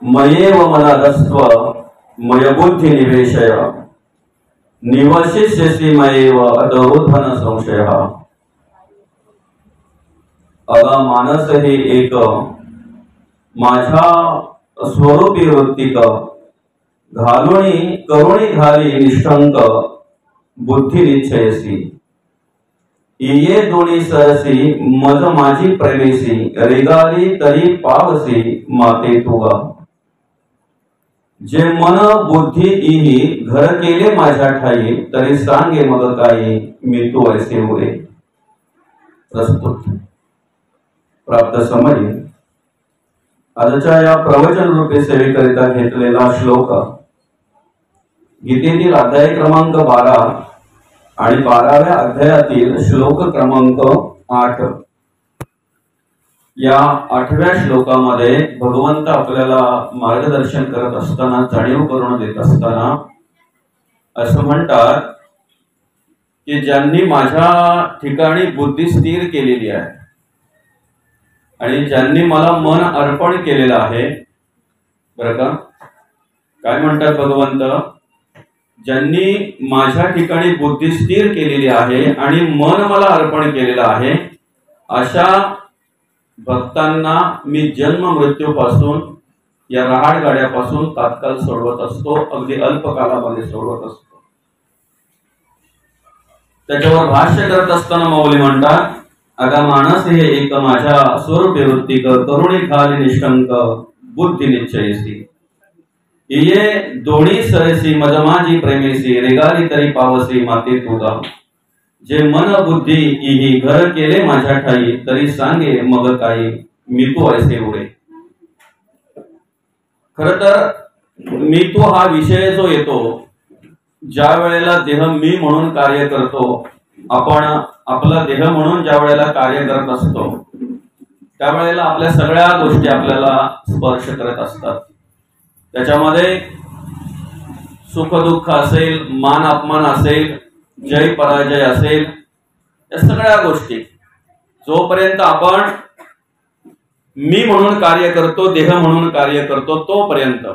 मयेव मनरस्व मयबुद्धि निवेशय निवशिष्यसि मयेव अतोधन संशयः। अगा मानस हे एक माझ्या स्वरूपी वृत्तिक घालुणी करुणी घाली निष्ठंक बुद्धी निश्चयसी ये दोन्ही सरसी मज माझी प्रेमेसी रेगाली तरी पावसी माते तुगा। जे मन बुद्धी इही घर केले माझ्या ठाई तरी सांगे मग काही मी तू ऐसे उरे। प्रस्तुत प्राप्त समज आजच्या या प्रवचन रूपी सेवेकरिता घेतलेला श्लोक गीतेतील अध्याय क्रमांक 12 आणि 12व्या अध्यायातील श्लोक क्रमांक 8 या 8व्या श्लोकामध्ये भगवंत आपल्याला मार्गदर्शन करत असताना जाणीव करून देत असताना असं म्हणतात की ज्यांनी माझ्या ठिकाणी बुद्धी स्थिर केलेली आहे आणि ज्यांनी मला मन अर्पण केलेलं आहे, बरं का, काय म्हणतात भगवंत, ज्यांनी माझ्या ठिकाणी बुद्धी स्थिर केलेली आहे आणि मन मला अर्पण केलेलं आहे अशा भक्तांना मी जन्म मृत्यूपासून या रहाड गाड्यापासून तात्काळ सोडवत असतो, अगदी अल्प कालामध्ये सोडवत असतो। त्याच्यावर भाष्य करत असताना माऊली म्हणतात, अगा मानस हे एक माझ्या स्वरूपी वृत्तिक करुणी घाली निष्ठंक बुद्धी निश्चयसी ये दोन्ही सरसी मज माझी प्रेमेसी रेगाली तरी पावसी माते तुगा। जे मन बुद्धी इही घर केले माझ्या ठाई तरी सांगे मग काही मी तू ऐसे उरे। खर तर मी तू हा विषय जो येतो ज्या वेळेला देह मी म्हणून कार्य करतो, आपण आपला देह म्हणून ज्या वेळेला कार्य करत असतो त्यावेळेला आपल्या सगळ्या गोष्टी आपल्याला स्पर्श करत असतात। त्याच्यामध्ये सुख दुःख असेल, मान अपमान असेल, जय पराजय असेल, या सगळ्या गोष्टी जोपर्यंत आपण मी म्हणून कार्य करतो, देह म्हणून कार्य करतो, तोपर्यंत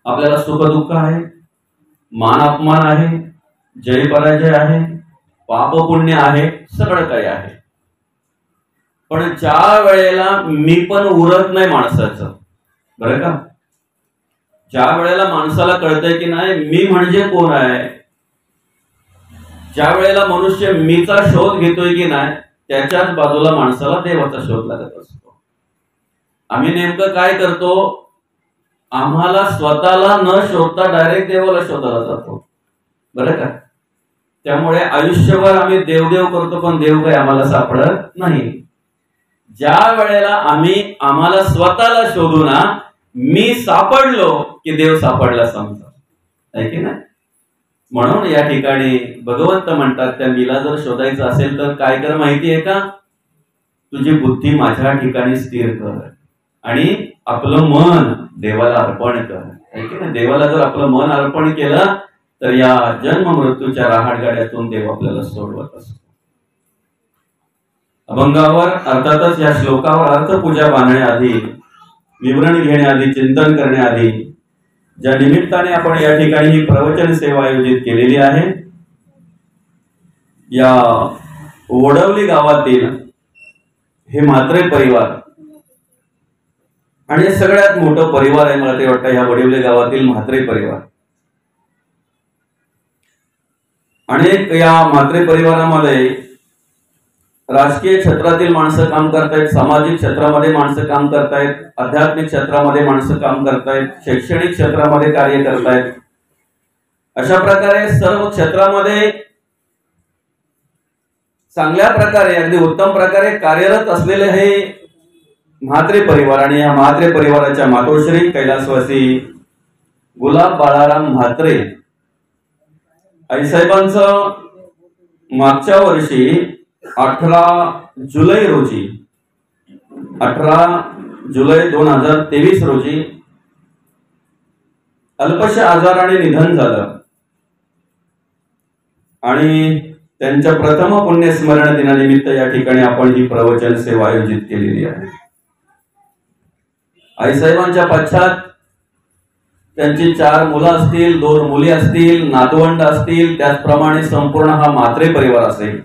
आपल्याला सुख दुःख आहे, मान अपमान आहे, जय पराजय आहे, पाप पुण्य आहे, सगळं काही आहे। पण ज्या वेळेला मी पण उरत नाही माणसाचं, बरं का, ज्या वेळेला माणसाला कळतंय की नाही मी म्हणजे कोण आहे, ज्या वेळेला मनुष्य मीचा शोध घेतोय की नाही त्याच्याच बाजूला माणसाला देवाचा शोध लागत असतो। आम्ही नेमकं काय करतो, आम्हाला स्वतःला न शोधता डायरेक्ट देवाला शोधायला जातो, बरं का। त्यामुळे आयुष्यभर आम्ही देवदेव करतो पण देव काही आम्हाला सापडत नाही। ज्या वेळेला आम्हाला स्वतःला शोधू ना, मी सापडलो की देव सापडला समजा, आहे की नाही। म्हणून या ठिकाणी भगवंत म्हणतात त्या मीला जर शोधायचं असेल तर काय कर माहिती आहे का, तुझी बुद्धी माझ्या ठिकाणी स्थिर कर आणि आपलं मन देवाला अर्पण कर, आहे की नाही। देवाला जर आपलं मन अर्पण केलं तर या जन्म मृत्यूच्या रहाडगाड्यातून देव आपल्याला सोडवत असतो। अभंगावर अर्थातच या श्लोकावर अर्थपूजा बांधण्याआधी, विवरण घेण्याआधी, चिंतन करण्याआधी ज्या निमित्ताने आपण या ठिकाणी ही प्रवचन सेवा आयोजित केलेली आहे, या वडवली गावातील हे म्हात्रे परिवार आणि सगळ्यात मोठं परिवार आहे मला ते वाटतं या वडवली गावातील म्हात्रे परिवार। अनेक या म्हात्रे परिवारामध्ये राजकीय क्षेत्रातील माणसं काम करतायत, सामाजिक क्षेत्रामध्ये माणसं काम करतायत, आध्यात्मिक क्षेत्रामध्ये माणसं काम करतायत, शैक्षणिक क्षेत्रामध्ये कार्य करतायत। अशा प्रकारे सर्व क्षेत्रामध्ये चांगल्या प्रकारे अगदी उत्तम प्रकारे कार्यरत असलेले हे म्हात्रे परिवार आणि या म्हात्रे परिवाराच्या मातोश्री कैलासवासी गुलाब बाळाराम म्हात्रे आईसाहेबांचं मागच्या वर्षी 18 जुलै रोजी 18 जुलै 2023 रोजी अल्पशा आजाराने निधन झालं आणि त्यांच्या प्रथम पुण्यस्मरण दिनानिमित्त या ठिकाणी आपण ही प्रवचन सेवा आयोजित केलेली आहे। आईसाहेबांच्या पश्चात त्यांची 4 मुलं असतील, 2 मुली असतील, नातवंड असतील, त्याचप्रमाणे संपूर्ण हा म्हात्रे परिवार असेल.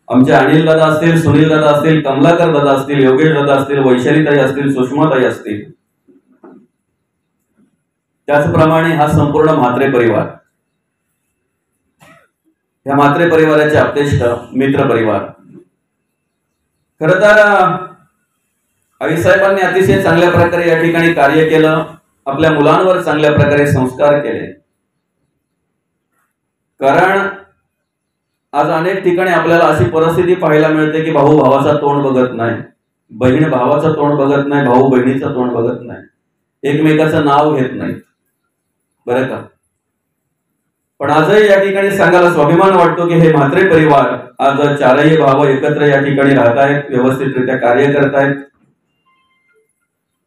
आमचे अनिल दादा असतील, सुनील दादा असतील, कमलाकर दादा असतील, योगेश दादा असतील, वैशालीताई असतील, सुषमाताई असतील. त्याचप्रमाणे हा संपूर्ण म्हात्रे परिवार, या म्हात्रे परिवाराचे आप्तेष्ट मित्र परिवार. खर तर आईसाहेबांनी अतिशय चांगल्या प्रकारे या ठिकाणी कार्य केलं. आपल्या मुलांवर चांगल्या प्रकारे संस्कार केले. कारण आज अनेक ठिकाणी आपल्याला अशी परिस्थिती पाहायला मिळते की भाऊ भावाचा तोंड बघत नाही, बहीण भावाचं तोंड बघत नाही, भाऊ बहिणीचं तोंड बघत नाही, एकमेकाचं नाव घेत नाही, बरं का. पण आजही या ठिकाणी सांगायला स्वाभिमान वाटतो की हे म्हात्रे परिवार आज 4ही भाव एकत्र या ठिकाणी राहत आहेत, व्यवस्थितरित्या कार्य करत आहेत.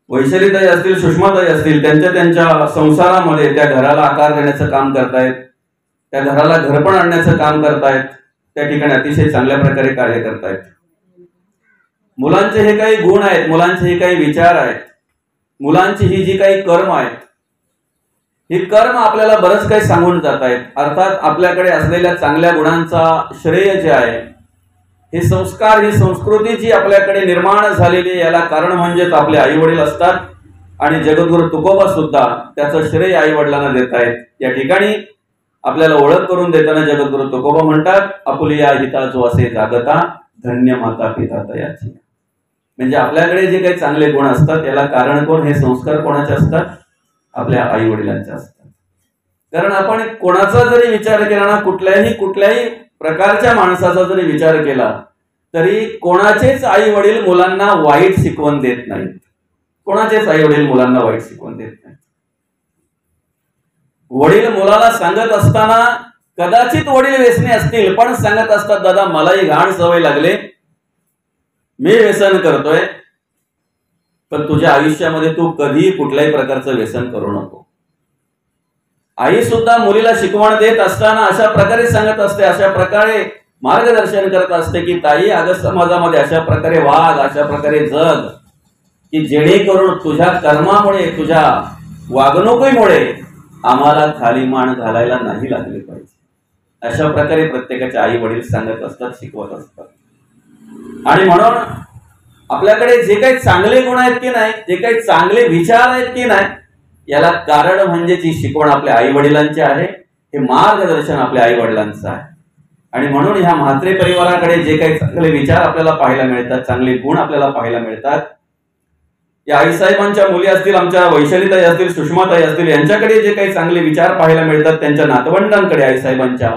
वैशालीताई असतील, सुषमाताई असतील, त्यांच्या संसारामध्ये त्या घराला आकार देण्याचं काम करतायत, त्या घराला घरपण आणण्याचं काम करतायत. त्या ठिकाणी अतिशय चांगल्या प्रकारे कार्य करतायत. मुलांचे हे काही गुण आहेत, मुलांचे हे काही विचार आहेत, मुलांची ही जी काही कर्म आहेत, ही कर्म आपल्याला बरंच काही सांगून जात आहेत. अर्थात आपल्याकडे असलेल्या चांगल्या गुणांचा श्रेय जे आहे, हे संस्कार, ही संस्कृती जी आपल्याकडे निर्माण झालेली, याला कारण म्हणजेच आपले आई वडील असतात. आणि जगद्गुरु तुकोबा सुद्धा त्याचं श्रेय आई वडिलांना देत आहेत. या ठिकाणी आपल्याला ओळख करून देताना जगद्गुरु तुकोबा म्हणतात, आपुलिया हिता जो असे जागता, धन्य माता पिता तयाची. म्हणजे आपल्याकडे जे काही चांगले गुण असतात याला कारण कोण? हे संस्कार कोणाचे असतात? आपल्या आई वडिलांचे असतात. कारण आपण कोणाचा जरी विचार केला ना, कुठल्याही प्रकारच्या माणसाचा जरी विचार केला तरी कोणाचेच आई वडील मुलांना वाईट शिकवण देत नाहीत. कोणाचेच आई वडील मुलांना वाईट शिकवण देत नाहीत. वडील मुलाला सांगत असताना कदाचित वडील व्यसनी असतील, पण सांगत असतात, दादा मलाही घाण सवय लागले, मी व्यसन करतोय, पण तुझ्या आयुष्यामध्ये तू कधी कुठल्याही प्रकारचं व्यसन करू नको. आई सुद्धा मुलीला शिकवण देत असताना अशा प्रकारे सांगत असते, अशा प्रकारे मार्गदर्शन करत असते की ताई, अगं समाजामध्ये अशा प्रकारे वाग, अशा प्रकारे जग, की जेणेकरून तुझ्या कर्मामुळे, तुझ्या वागणुकीमुळे आम्हाला खाली मान घालायला नाही लागले पाहिजे. अशा प्रकारे प्रत्येकाचे आई वडील सांगत असतात, शिकवत असतात. आणि म्हणून आपल्याकडे जे काही चांगले गुण आहेत की नाही, जे काही चांगले विचार आहेत की नाही, याला कारण म्हणजे जी शिकवण आपल्या आई वडिलांची आहे, हे मार्गदर्शन आपल्या आई वडिलांचं आहे. आणि म्हणून ह्या म्हात्रे परिवाराकडे जे काही चांगले विचार आपल्याला पाहायला मिळतात, चांगले गुण आपल्याला पाहायला मिळतात, या आईसाहेबांच्या मुली असतील, आमच्या वैशालीताई असतील, सुषमाताई असतील, यांच्याकडे जे काही चांगले विचार पाहायला मिळतात, त्यांच्या नातवंडांकडे आईसाहेबांच्या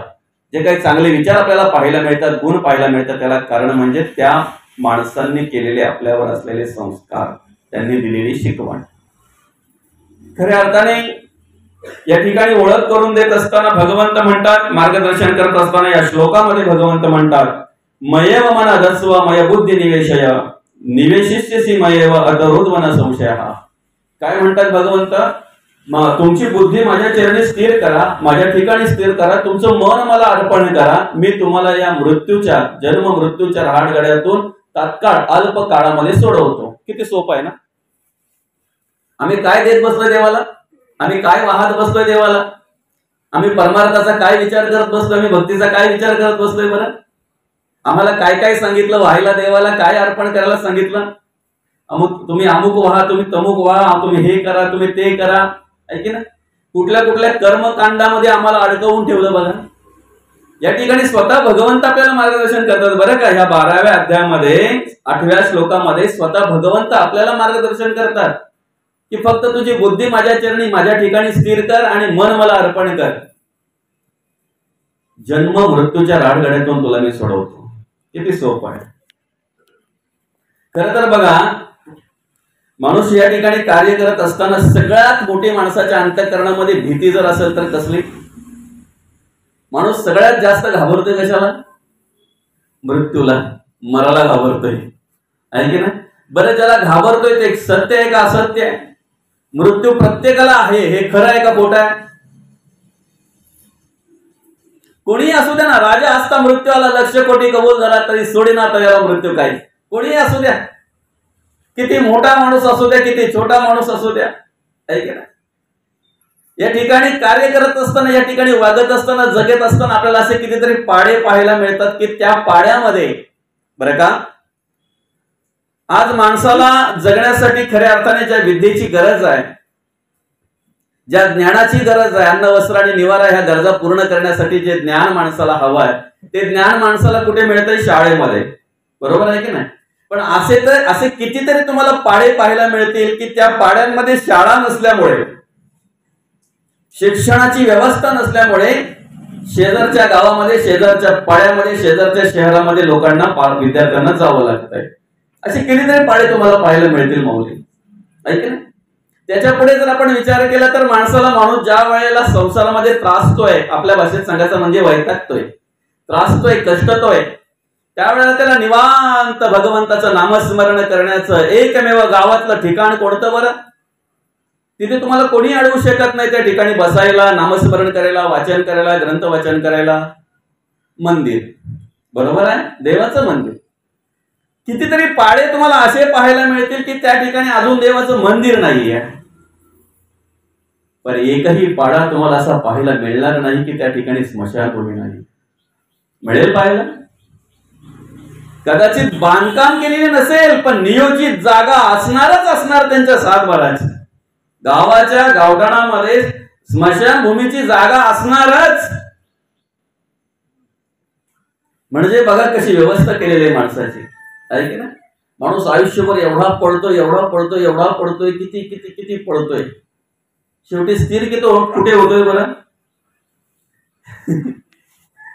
जे काही चांगले विचार आपल्याला पाहायला मिळतात, गुण पाहायला मिळतात, त्याला कारण म्हणजे त्या माणसांनी केलेले आपल्यावर असलेले संस्कार, त्यांनी दिलेली शिकवण. खऱ्या अर्थाने या ठिकाणी ओळख करून देत असताना भगवंत म्हणतात, मार्गदर्शन करत असताना या श्लोकामध्ये भगवंत म्हणतात, मयेव मन अधस्व मय बुद्धी निवेशय निवेशिष्यसी मयेव अतरुद्वन संशय. काय म्हणतात भगवंत? तुमची बुद्धी माझ्या चरणी स्थिर करा, माझ्या ठिकाणी स्थिर करा, तुमचं मन मला अर्पण करा, मी तुम्हाला या मृत्यूच्या, जन्म मृत्यूच्या राहाडगाड्यातून तात्काळ अल्प काळामध्ये सोडवतो. किती सोपं आहे ना. आम्ही काय देत बसलोय देवाला? आम्ही काय वाहत बसलोय देवाला? आम्ही परमार्थाचा काय विचार करत बसलोय? आम्ही भक्तीचा काय विचार करत बसलोय? बरं, आम्हाला काय काय सांगितलं व्हायला, देवाला काय अर्पण करायला सांगितलं? तुम्ही अमुक व्हा, तुम्ही तमुक व्हा, तुम्ही हे करा, तुम्ही ते करा, आहे की ना. कुठल्या कुठल्या कर्मकांडामध्ये आम्हाला अडकवून ठेवलं बघा. या ठिकाणी स्वतः भगवंत आपल्याला मार्गदर्शन करतात बरं का. ह्या 12व्या अध्यायामध्ये 8व्या श्लोकामध्ये स्वतः भगवंत आपल्याला मार्गदर्शन करतात की फक्त तुझी बुद्धी माझ्या चरणी, माझ्या ठिकाणी स्थिर कर आणि मन मला अर्पण कर. जन्म मृत्यूच्या राडगड्यातून तुला मी सोडवतो. किती सोपं आहे. खरं तर बघा, माणूस या ठिकाणी कार्य करत असताना सगळ्यात मोठी माणसाच्या अंतःकरणामध्ये भीती जर असेल तर कसली? माणूस सगळ्यात जास्त घाबरतोय कशाला? मृत्यूला, मराला घाबरतोय, आहे की ना. बरं, ज्याला घाबरतोय ते सत्य आहे का असत्य आहे? मृत्यू प्रत्येकाला आहे, हे खरं आहे का खोटं आहे? कोणीही असू द्या ना, राजा असता मृत्यू आला, 1,00,000 कोटी कबूल झाला तरी सोडेना त्याला मृत्यू काही. कोणीही असू द्या, किती मोठा माणूस असू द्या, किती छोटा माणूस असू द्या, आहे की नाही? या ठिकाणी कार्य करत असताना, या ठिकाणी वागत असताना, जगत असताना आपल्याला असे कितीतरी पाडे पाहायला मिळतात की त्या पाड्यामध्ये बरं का, आज माणसाला जगण्यासाठी खऱ्या अर्थाने ज्या विद्येची गरज आहे, ज्या ज्ञानाची गरज आहे, अन्न वस्त्र आणि निवारा ह्या गरजा पूर्ण करण्यासाठी जे ज्ञान माणसाला हवं आहे, ते ज्ञान माणसाला कुठे मिळतंय? शाळेमध्ये. बरोबर आहे की नाही? पण असे कितीतरी तुम्हाला पाडे पाहायला मिळतील की त्या पाड्यांमध्ये शाळा नसल्यामुळे, शिक्षणाची व्यवस्था नसल्यामुळे शेजारच्या गावामध्ये, शेजारच्या पाड्यामध्ये, शेजारच्या शहरामध्ये लोकांना, विद्यार्थ्यांना जावं लागतंय. असे कितीतरी पाडे तुम्हाला पाहायला मिळतील माऊली, ऐक ना. त्याच्या पुढे जर आपण विचार केला तर माणूस ज्या वेळेला संसारामध्ये त्रासतोय, आपल्या भाषेत सांगायचं म्हणजे वैतागतोय, त्रासतोय, कष्टतोय, त्यावेळेला त्याला निवांत भगवंताचं नामस्मरण करण्याचं एकमेव गावातलं ठिकाण कोणतं बरं? तिथे तुम्हाला कोणी अडवू शकत नाही त्या ठिकाणी बसायला, नामस्मरण करायला, वाचन करायला, ग्रंथ वाचन करायला. मंदिर. बरोबर आहे? देवाचं मंदिर. कितीतरी पाडे तुम्हाला असे पाहायला मिळतील की त्या ठिकाणी अजून देवाचं मंदिर नाहीये, पण एकही पाडा तुम्हाला असा पाहायला मिळणार नाही की त्या ठिकाणी स्मशानभूमी नाही. मिळेल पाहायला? कदाचित बांधकाम केलेले नसेल, पण नियोजित जागा असणारच असणार त्यांच्या सातबाराची. गावाच्या गावठाणामध्ये स्मशानभूमीची जागा असणारच. म्हणजे बघा कशी व्यवस्था केलेली आहे माणसाची, आहे की ना. माणूस आयुष्यभर एवढा पळतोय, एवढा पळतोय, एवढा पळतोय, किती किती किती पळतोय, शेवटी स्थिर कुठे होतोय बरं?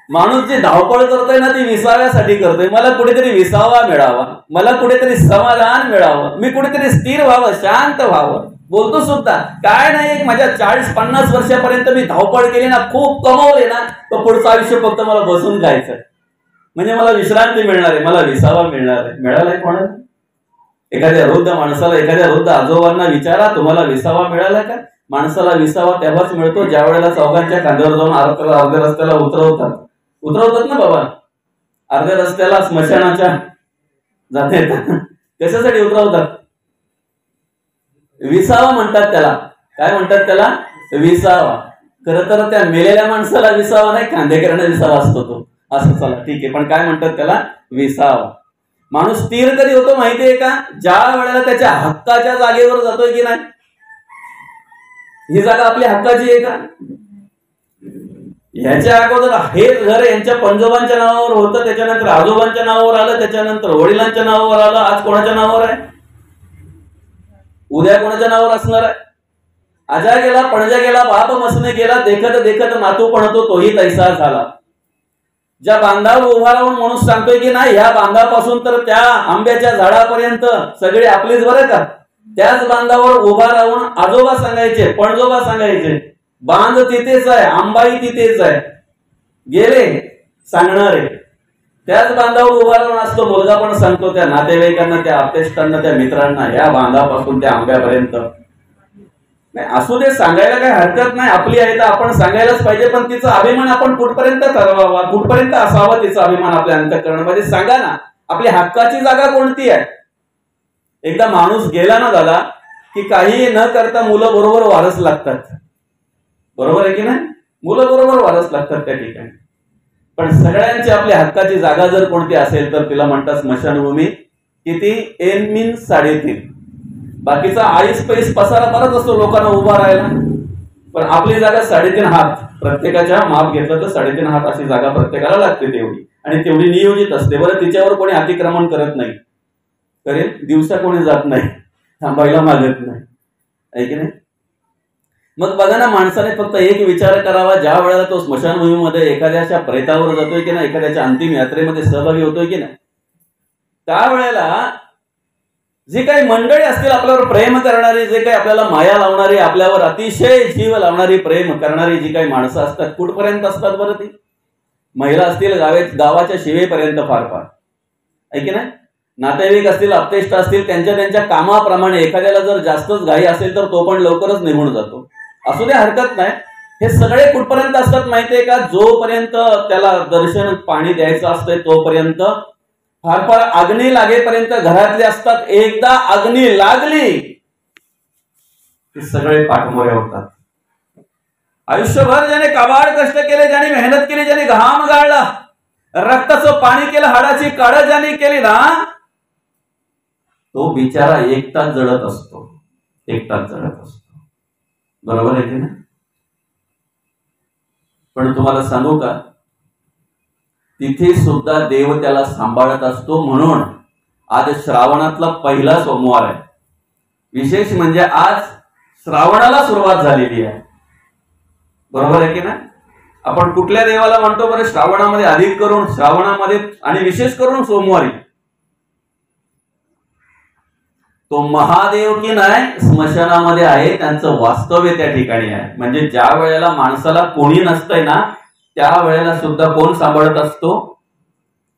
माणूस जे धावपळ करतोय ना ती विसाव्यासाठी करतोय. मला कुठेतरी विसावा मिळावा, मला कुठेतरी समाधान मिळावं, मी कुठेतरी स्थिर व्हावं, शांत व्हावं. बोलतो सुद्धा काय नाही, माझ्या 40-50 वर्षापर्यंत मी धावपळ केली ना, खूप कमवले ना, तर पुढचं आयुष्य फक्त मला बसून जायचंय, म्हणजे मला विश्रांती मिळणार आहे, मला विसावा मिळणार आहे. मिळालाय कोणाला? एखाद्या वृद्ध माणसाला, एखाद्या वृद्ध आजोबांना विचारा, तुम्हाला विसावा मिळाला का? माणसाला विसावा तेव्हाच मिळतो ज्या वेळेला चौघांच्या खांद्यावर जाऊन अर्ध्या रस्त्याला उतरवतात ना बाबा. अर्ध्या रस्त्याला स्मशानाच्या जाता येतात, कशासाठी उतरवतात? विसावा म्हणतात त्याला. काय म्हणतात त्याला? विसावा. खरं तर त्या मेलेल्या माणसाला विसावा नाही, खांदेकरांना विसावा असतो तो. असं चला ठीक आहे, पण काय म्हणतात त्याला? विसावा. माणूस स्थिर कधी होतो माहितीये का? ज्या वेळेला त्याच्या हक्काच्या जागेवर जातोय की नाही. ही जागा आपल्या हक्काची आहे का? ह्याच्या अगोदर हे घर यांच्या पंजोबांच्या नावावर होतं, त्याच्यानंतर आजोबांच्या नावावर आलं, त्याच्यानंतर वडिलांच्या नावावर आलं, आज कोणाच्या नावावर आहे? उद्या कोणाच्या नावावर असणार आहे? आजा गेला, पणजा गेला, बाप मसने गेला, देखत देखत नातू पणतो तोही तैसा झाला. ज्या बांधावर उभा राहून माणूस सांगतोय की नाही, ह्या बांधापासून तर त्या आंब्याच्या झाडापर्यंत सगळे आपलेच बरं का, त्याच बांधावर उभा राहून आजोबा सांगायचे, पणजोबा सांगायचे, बांध तिथेच आहे, आंबाही तिथेच आहे, गेले सांगणारे. त्याच बांधावर उभा राहून असतो मुलगा पण सांगतो त्या नातेवाईकांना, त्या आप्तेष्टांना, त्या मित्रांना, या बांधापासून त्या आंब्यापर्यंत. नाही असू दे, सांगायला काही हरकत नाही, आपली आहे तर आपण सांगायलाच पाहिजे, पण तिचा अभिमान आपण कुठपर्यंत ठरवावा, कुठपर्यंत असावा तिचा अभिमान आपल्या अंतःकरणामध्ये? सांगा ना, आपली हक्काची जागा कोणती आहे? एकदा माणूस गेला ना दादा की काही न करता मुलं बरोबर वारस लागतात. बरोबर आहे की नाही? मुलं बरोबर वारस लागतात त्या ठिकाणी. पण सगळ्यांची आपल्या हक्काची जागा जर कोणती असेल तर तिला म्हणतात स्मशानभूमी. किती? 3.3. बाकीचा 40 पसारा परत असतो लोकांना उभा राहायला, पण आपली जागा 3.5 हात. प्रत्येकाच्या माप घेतलं तर 3.5 हात अशी जागा प्रत्येकाला लागते तेवढी, आणि तेवढी नियोजित असते. बरं, तिच्यावर कोणी अतिक्रमण करत नाही, करेल दिवसा कोणी जात नाही, थांबायला मागत नाही, आहे की नाही? मग बघा ना, माणसाने फक्त एक विचार करावा, ज्या वेळेला तो स्मशानभूमीमध्ये एखाद्याच्या प्रेतावर जातोय की नाही, एखाद्याच्या अंतिम यात्रेमध्ये सहभागी होतोय की नाही, त्यावेळेला जे काही मंडळी असतील आपल्यावर प्रेम करणारी, जे काही आपल्याला माया लावणारी, आपल्यावर अतिशय जीव लावणारी, प्रेम करणारी जी काही माणसं असतात, कुठपर्यंत असतात बरं? ती महिला असतील गावाच्या शिवेपर्यंत फार फार, आहे की नाही? नातेवाईक असतील, आप्तेष्ट असतील, त्यांच्या कामाप्रमाणे एखाद्याला जर जास्तच घाई असेल तर तो पण लवकरच निघून जातो. असू दे, हरकत नाही. हे सगळे कुठपर्यंत असतात माहितीये का? जोपर्यंत त्याला दर्शन पाणी द्यायचं असतंय तोपर्यंत फार फार अग्नी लागेपर्यंत घरातले असतात. एकदा अग्नी लागली की सगळे पाठमोरे होतात. आयुष्यभर ज्याने काबाड कष्ट केले, ज्याने मेहनत केली, ज्याने घाम गाळला, रक्ताचं पाणी केलं, हाडाची काढ ज्याने केली ना, तो बिचारा एकटाच जळत असतो, एकटाच जळत असतो. बरोबर आहे की ना? पण तुम्हाला सांगू का, तिथे सुद्धा देव त्याला सांभाळत असतो. म्हणून आज श्रावणातला पहिला सोमवार आहे. विशेष म्हणजे आज श्रावणाला सुरुवात झालेली आहे. बरोबर आहे की ना? आपण कुठल्या देवाला म्हणतो बरं श्रावणामध्ये, अधिक करून श्रावणामध्ये आणि विशेष करून सोमवारी? तो महादेव की नाही स्मशानामध्ये आहे, त्यांचं वास्तव्य त्या ठिकाणी आहे. म्हणजे ज्या वेळेला माणसाला कोणी नसतंय ना, त्या वेळेला सुद्धा कोण सांभाळत असतो?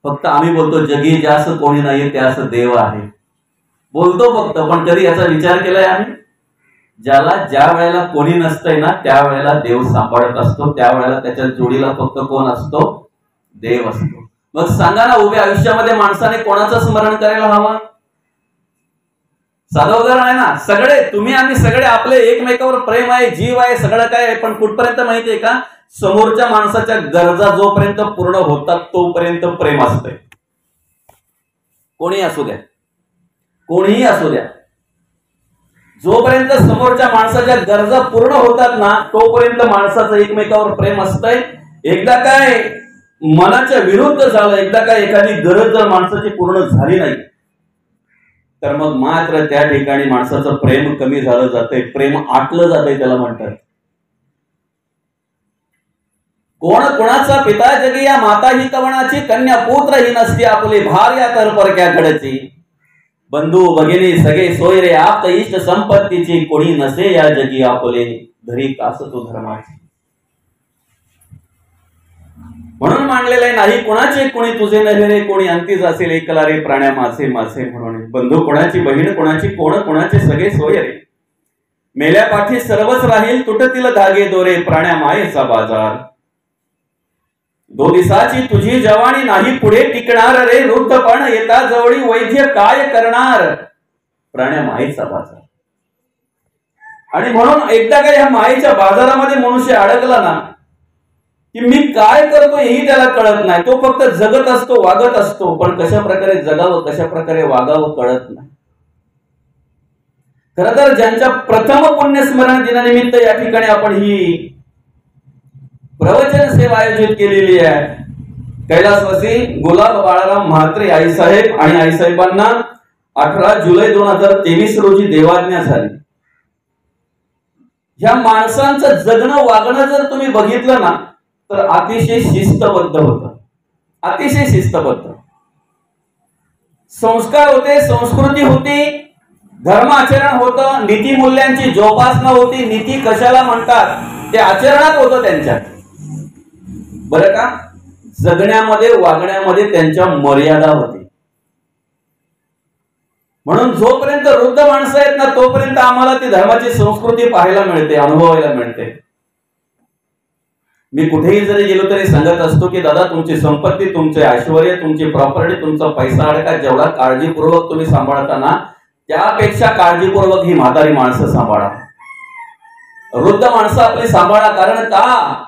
फक्त आम्ही बोलतो जगी ज्यास कोणी नाहीये त्यास देव आहे, बोलतो फक्त. पण कधी याचा विचार केलाय आम्ही? ज्याला ज्या वेळेला कोणी नसतंय ना, त्या वेळेला देव सांभाळत असतो. त्यावेळेला त्याच्या जोडीला फक्त कोण असतो? देव असतो. मग सांगा ना, उभ्या आयुष्यामध्ये माणसाने कोणाचं स्मरण करायला हवं? साधं उदाहरण आहे ना, सगळे तुम्ही आम्ही सगळे आपले एकमेकावर प्रेम आहे, जीव आहे, सगळं काय आहे. पण कुठपर्यंत माहितीये का? समोरच्या माणसाच्या गरजा जोपर्यंत पूर्ण होतात तोपर्यंत प्रेम असतंय. कोणी असू द्या, कोणीही असू द्या, जोपर्यंत समोरच्या माणसाच्या गरजा पूर्ण होतात ना, तोपर्यंत माणसाचं एकमेकावर प्रेम असतंय. एकदा काय मनाच्या विरुद्ध झालं, एकदा काय एखादी गरज जर माणसाची पूर्ण झाली नाही, तर मग मात्र त्या ठिकाणी माणसाचं प्रेम कमी झालं जातंय, प्रेम आटलं जातंय. त्याला म्हणतात कोण कोणाचा पिता जगी या माता ही तवणाची, कन्या पुत्र ही नसती आपुली, भार्या तर परक्याकडची, बंधू भगिनी सगळे सोयरे आप्त इष्ट संपत्तीची, कोणी नसे या जगी आपुले, धरी कास तो धर्माची. म्हणून मांडलेलं आहे, नाही कोणाचे कोणी तुझे नव्हे रे, कोणी अंतीच असेल एकला रे, प्राण्या मासे मासे म्हणून. बंधू कोणाची, बहीण कोणाची, कोण कोणाचे सगळे सोयरे, मेल्या पाठी सर्वच राहील, तुटतील धागे दोरे, प्राण्या मायेचा बाजार. दो दिसाची तुझी जवानी, नाही पुढे टिकणार रे, वृद्धपण येता जवळी, वैद्य काय करणार, प्राण्या मायेचा बाजार. आणि म्हणून एकदा काय ह्या मायेच्या बाजारामध्ये मनुष्य अडकला ना, की मी काय करतो हेही त्याला कळत नाही. तो फक्त जगत असतो, वागत असतो, पण कशा प्रकारे जगावं, कशा प्रकारे वागावं कळत नाही. खरं तर ज्यांच्या प्रथम पुण्यस्मरण दिनानिमित्त या ठिकाणी आपण ही प्रवचन सेवा आयोजित केलेली आहे. कैलासवासी गुलाब बाळाराम म्हात्रे आईसाहेब आणि आईसाहेबांना 18 जुलै 2023 रोजी देवाज्ञा झाली. ह्या माणसांचं जगणं वागणं जर तुम्ही बघितलं ना, तर अतिशय शिस्तबद्ध होतं, अतिशय शिस्तबद्ध. संस्कार होते, संस्कृती होती, धर्म आचरण होतं, नीती मूल्यांची जोपासना होती. नीती कशाला म्हणतात ते आचरणात होतं त्यांच्या. बरं का? जगण्यामध्ये वागण्यामध्ये त्यांच्या मर्यादा होती. म्हणून जोपर्यंत वृद्ध माणसं आहेत ना, तोपर्यंत आम्हाला ती धर्माची संस्कृती पाहायला मिळते, अनुभवायला मिळते. मी कुठेही जरी गेलो तरी सांगत असतो की दादा, तुमची संपत्ती, तुमचे ऐश्वर्य, तुमची प्रॉपर्टी, तुमचा पैसा अडका जेवढा काळजीपूर्वक तुम्ही सांभाळताना, त्यापेक्षा काळजीपूर्वक ही म्हातारी माणसं सांभाळा, वृद्ध माणसं आपली सांभाळा. कारण का?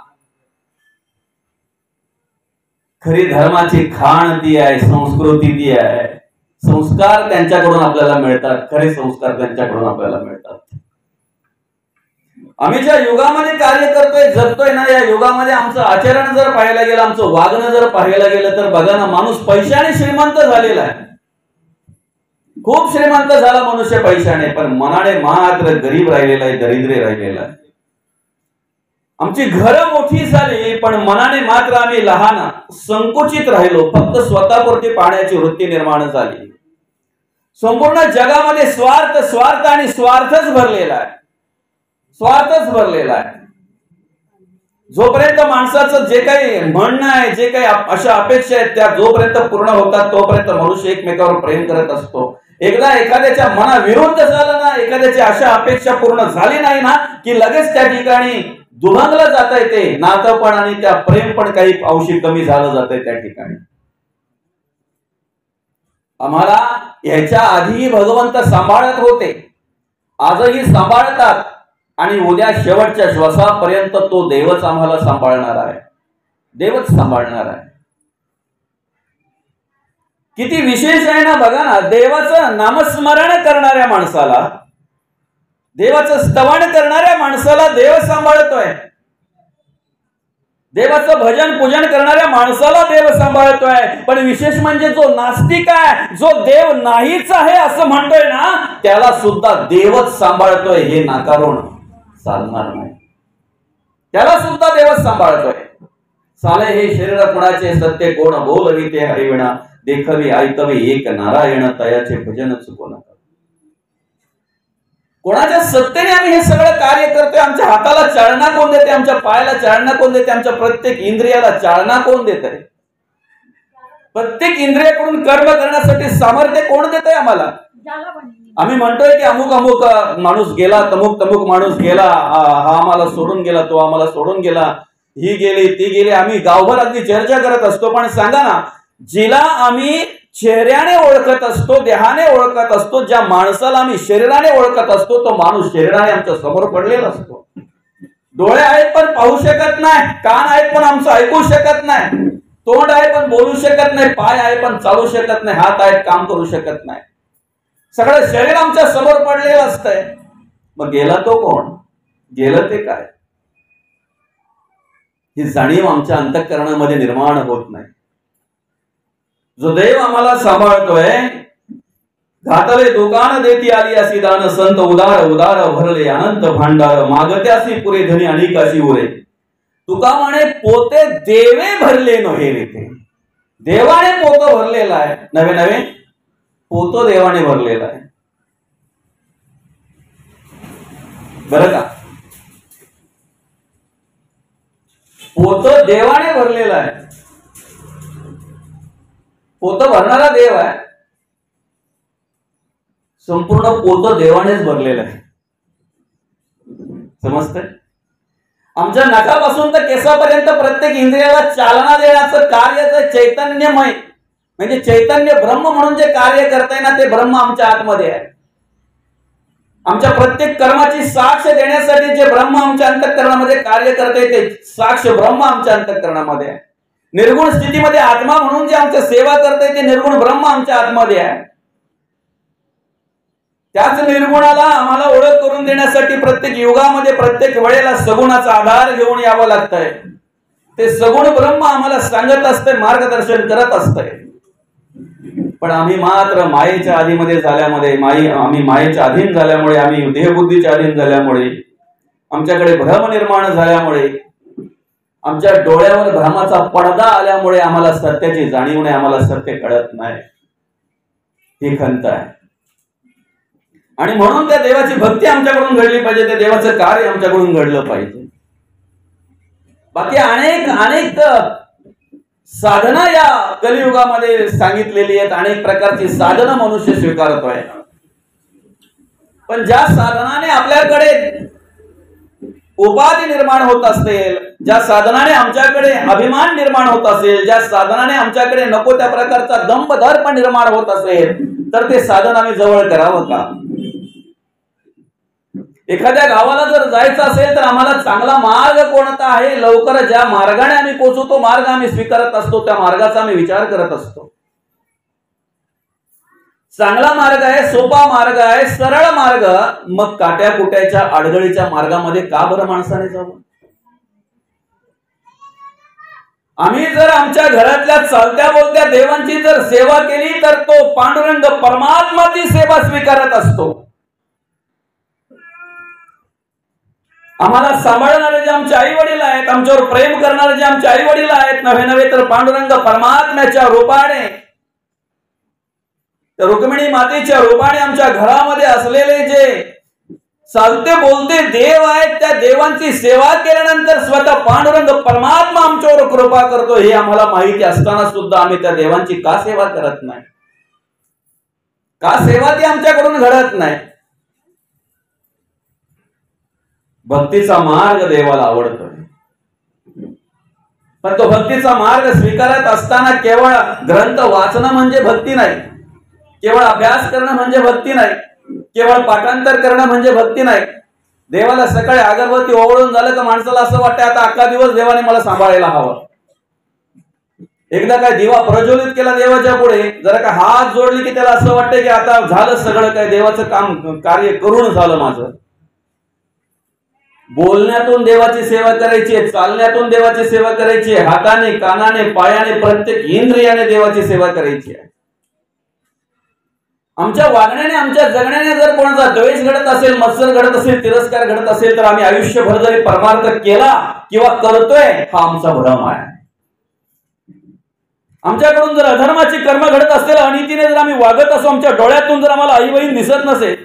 खरी धर्माची खाण ती आहे, संस्कृती ती आहे. संस्कार त्यांच्याकडून आपल्याला मिळतात, खरे संस्कार त्यांच्याकडून आपल्याला मिळतात. आम्ही ज्या युगामध्ये कार्य करतोय, जगतोय ना, या युगामध्ये आमचं आचरण जर पाहायला गेलं, आमचं वागणं जर पाहायला गेलं, तर बघा ना, माणूस पैशाने श्रीमंत झालेला आहे, खूप श्रीमंत झाला मनुष्य पैशाने, पण मनाने मात्र गरीब राहिलेला आहे, दरिद्री राहिलेला आहे. आमची घरं मोठी झाली, पण मनाने मात्र आम्ही लहान, संकुचित राहिलो. फक्त स्वतःपुरती पाहण्याची वृत्ती निर्माण झाली. संपूर्ण जगामध्ये स्वार्थ, स्वार्थ आणि स्वार्थच भरलेला आहे, स्वार्थच भरलेला आहे. जोपर्यंत माणसाचं जे काही म्हणणं आहे, जे काही अशा अपेक्षा आहेत, त्या जोपर्यंत पूर्ण होतात तोपर्यंत मनुष्य एकमेकावर प्रेम करत असतो. एकदा एखाद्याच्या मनाविरुद्ध झालं ना, एखाद्याची अशा अपेक्षा पूर्ण झाली नाही ना, की लगेच त्या ठिकाणी दुभंगलं जात आहे ते नातं पण, आणि त्या प्रेम पण काही अंशी कमी झालं जात आहे त्या ठिकाणी. आम्हाला ह्याच्या आधी भगवंत सांभाळत होते, आजही सांभाळतात आणि उद्या शेवटच्या श्वासापर्यंत तो देवच आम्हाला सांभाळणार आहे, देवच सांभाळणार आहे. किती विशेष आहे ना, बघा ना, देवाचं नामस्मरण करणाऱ्या माणसाला, देवाचं स्तवन करणाऱ्या माणसाला देव सांभाळतोय, देवाचं भजन पूजन करणाऱ्या माणसाला देव सांभाळतोय. पण विशेष म्हणजे जो नास्तिक आहे, जो देव नाहीच आहे असं म्हणतोय ना, त्याला सुद्धा देवच सांभाळतोय हे नाकारून चालणार नाही, त्याला सुद्धा देवच सांभाळतोय. साले हे शरीर कुणाचे, सत्य कोण बोलवी ते हरिविणा, देखवी ऐकवी एक नारायण, तयाचे भजन चुको नका. कोणाच्या सत्तेने आम्ही हे सगळं कार्य करतोय? आमच्या हाताला चालना कोण देते? आमच्या पायाला चालना कोण देते? आमच्या प्रत्येक इंद्रियाला चालना कोण देत आहे? प्रत्येक इंद्रियाकडून कर्म करण्यासाठी सामर्थ्य कोण देत आहे आम्हाला? आम्ही म्हणतोय की अमुक अमुक माणूस गेला, तमुक तमुक माणूस गेला, हा आम्हाला सोडून गेला, तो आम्हाला सोडून गेला, ही गेली ती गेली. आम्ही गावभर अगदी चर्चा करत असतो. पण सांगा ना, जिला आम्ही चेहऱ्याने ओळखत असतो, देहाने ओळखत असतो, ज्या माणसाला आम्ही शरीराने ओळखत असतो, तो माणूस शरीराने आमच्या समोर पडलेला असतो. डोळे आहेत पण पाहू शकत नाही, कान आहेत पण आमचं ऐकू शकत नाही, तोंड आहे पण बोलू शकत नाही, पाय आहे पण चालू शकत नाही, हात आहेत काम करू शकत नाही, सगळं शरीर आमच्या समोर पडलेलं असतंय. मग गेला तो कोण? गेलं ते काय? ही जाणीव आमच्या अंतःकरणामध्ये निर्माण होत नाही. जो देव आम्हाला सांभाळतोय, घातले दुकान देती आली अशी दान, संत उदार उदार भरले अनंत भांडार, मागत्यासी पुरे धनी अनेकाशी उरे, तुका म्हणे पोते देवे भरले नव्हे रे. देवाने पोत भरलेला आहे, नवे नवे पोतो देवाने भरलेला आहे. बरं का? पोत देवाने भरलेला आहे. पोत भरणारा देव आहे, संपूर्ण पोत देवानेच भरलेलं आहे. समजतंय? आमच्या नाकापासून तर केसापर्यंत प्रत्येक इंद्रियाला चालना देण्याचं कार्य चैतन्यमय, म्हणजे चैतन्य ब्रह्म म्हणून जे कार्य करताय ना, ते ब्रह्म आमच्या आतमध्ये आहे. आमच्या प्रत्येक कर्माची साक्ष देण्यासाठी जे ब्रह्म आमच्या अंतःकरणामध्ये कार्य करते, ते साक्ष ब्रह्म आमच्या अंतःकरणामध्ये आहे. निर्गुण स्थितीमध्ये आत्मा म्हणून जे आमच्या सेवा करते, ते निर्गुण ब्रह्म आमच्या आतमध्ये आहे. त्याच निर्गुणाला आम्हाला ओळख करून देण्यासाठी प्रत्येक युगामध्ये प्रत्येक वेळेला सगुणाचा आधार घेऊन यावं लागतंय. ते सगुण ब्रह्म आम्हाला सांगत असते, मार्गदर्शन करत असते. पण आम्ही मात्र मायेच्या आधीमध्ये झाल्यामुळे, आम्ही मायेच्या अधीन झाल्यामुळे, आम्ही देहबुद्धीच्या अधीन झाल्यामुळे, आमच्याकडे भ्रम निर्माण झाल्यामुळे, आमच्या डोळ्यावर भ्रमाचा पडदा आल्यामुळे आम्हाला सत्याची जाणीव नाही, आम्हाला सत्य कळत नाही. ही खंत आहे. आणि म्हणून त्या देवाची भक्ती आमच्याकडून घडली पाहिजे, त्या देवाचं कार्य आमच्याकडून घडलं पाहिजे. बाकी अनेक अनेक साधना या कलियुगामध्ये सांगितलेली आहेत. अनेक प्रकारची साधना मनुष्य स्वीकारतोय. पण ज्या साधनाने आपल्याकडे उपाधी निर्माण होत असेल, ज्या साधनाने आमच्याकडे अभिमान निर्माण होत असेल, ज्या साधनाने आमच्याकडे नको त्या प्रकारचा दंभदर्प निर्माण होत असेल, तर ते साधन आम्ही जवळ करावं का? एखाद्या गावाला जर जायचं असेल तर आम्हाला चांगला मार्ग कोणता आहे, लवकर ज्या मार्गाने आम्ही पोहोचू तो मार्ग आम्ही स्वीकारत असतो, त्या मार्गाचा आम्ही विचार करत असतो. चांगला मार्ग आहे, सोपा मार्ग आहे, सरळ मार्ग, मग काट्या कुट्याच्या अडगळीच्या मार्गामध्ये का बरं माणसाने जावं? आम्ही जर आमच्या घरातल्या चालत्या बोलत्या देवांची जर सेवा केली तर तो पांडुरंग परमात्मा ती सेवा स्वीकारत असतो. आम्हाला सांभाळणारे जे आमचे आई वडील आहेत, आमच्यावर प्रेम करणारे जे आमचे आई वडील आहेत, नव्हे नव्हे तर पांडुरंग परमात्म्याच्या रूपाने, रुक्मिणी मातेच्या रूपाने आमच्या घरामध्ये असलेले जे चालते बोलते देव आहेत, त्या देवांची सेवा केल्यानंतर स्वतः पांडुरंग परमात्मा आमच्यावर कृपा करतो. हे आम्हाला माहिती असताना सुद्धा आम्ही त्या देवांची का सेवा करत नाही? का सेवा ती आमच्याकडून घडत नाही? भक्तीचा मार्ग देवाला आवडतोय, पण तो भक्तीचा मार्ग स्वीकारत असताना केवळ ग्रंथ वाचणं म्हणजे भक्ती नाही. केवळ अभ्यास करणं म्हणजे भक्ती नाही, केवळ पाठांतर करणं म्हणजे भक्ती नाही. देवाला सकाळी अगरबत्ती ओवळून झालं तर माणसाला असं वाटतं आता अख्खा दिवस देवाने मला सांभाळायला हवं. एकदा काय दिवा प्रज्वलित केला देवाच्या पुढे, जरा का हात जोडले की त्याला असं वाटतं की आता झालं सगळं काय, देवाचं काम कार्य करून झालं माझं. बोलण्यातून देवाची सेवा करायची आहे, चालण्यातून देवाची सेवा करायची आहे, हाताने कानाने पायाने प्रत्येक इंद्रियाने देवाची सेवा करायची आहे. आमच्या वागण्याने आमच्या जगण्याने जर कोणाचा द्वेष घडत असेल, मत्सर घडत असेल, तिरस्कार घडत असेल तर आम्ही आयुष्यभर जरी परमार्थ केला किंवा करतोय हा आमचा भ्रम आहे. आमच्याकडून जर अधर्माची कर्म घडत असतील, अनितीने जर आम्ही वागत असो, आमच्या डोळ्यातून जर आम्हाला आई बहीण दिसत नसेल,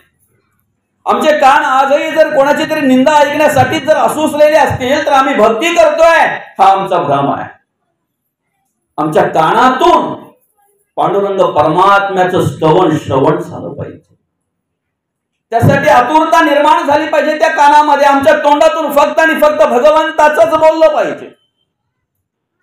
आमचे कान आजही जर कोणाची तरी निंदा ऐकण्यासाठी जर असुसलेले असतील तर आम्ही भक्ती करतोय हा आमचा भ्रम आहे. आमच्या कानातून पांडुरंग परमात्म्याचं श्रवण झालं पाहिजे. त्यासाठी आतुरता निर्माण झाली पाहिजे त्या कानामध्ये. आमच्या तोंडातून फक्त आणि फक्त भगवंताचंच बोललं पाहिजे,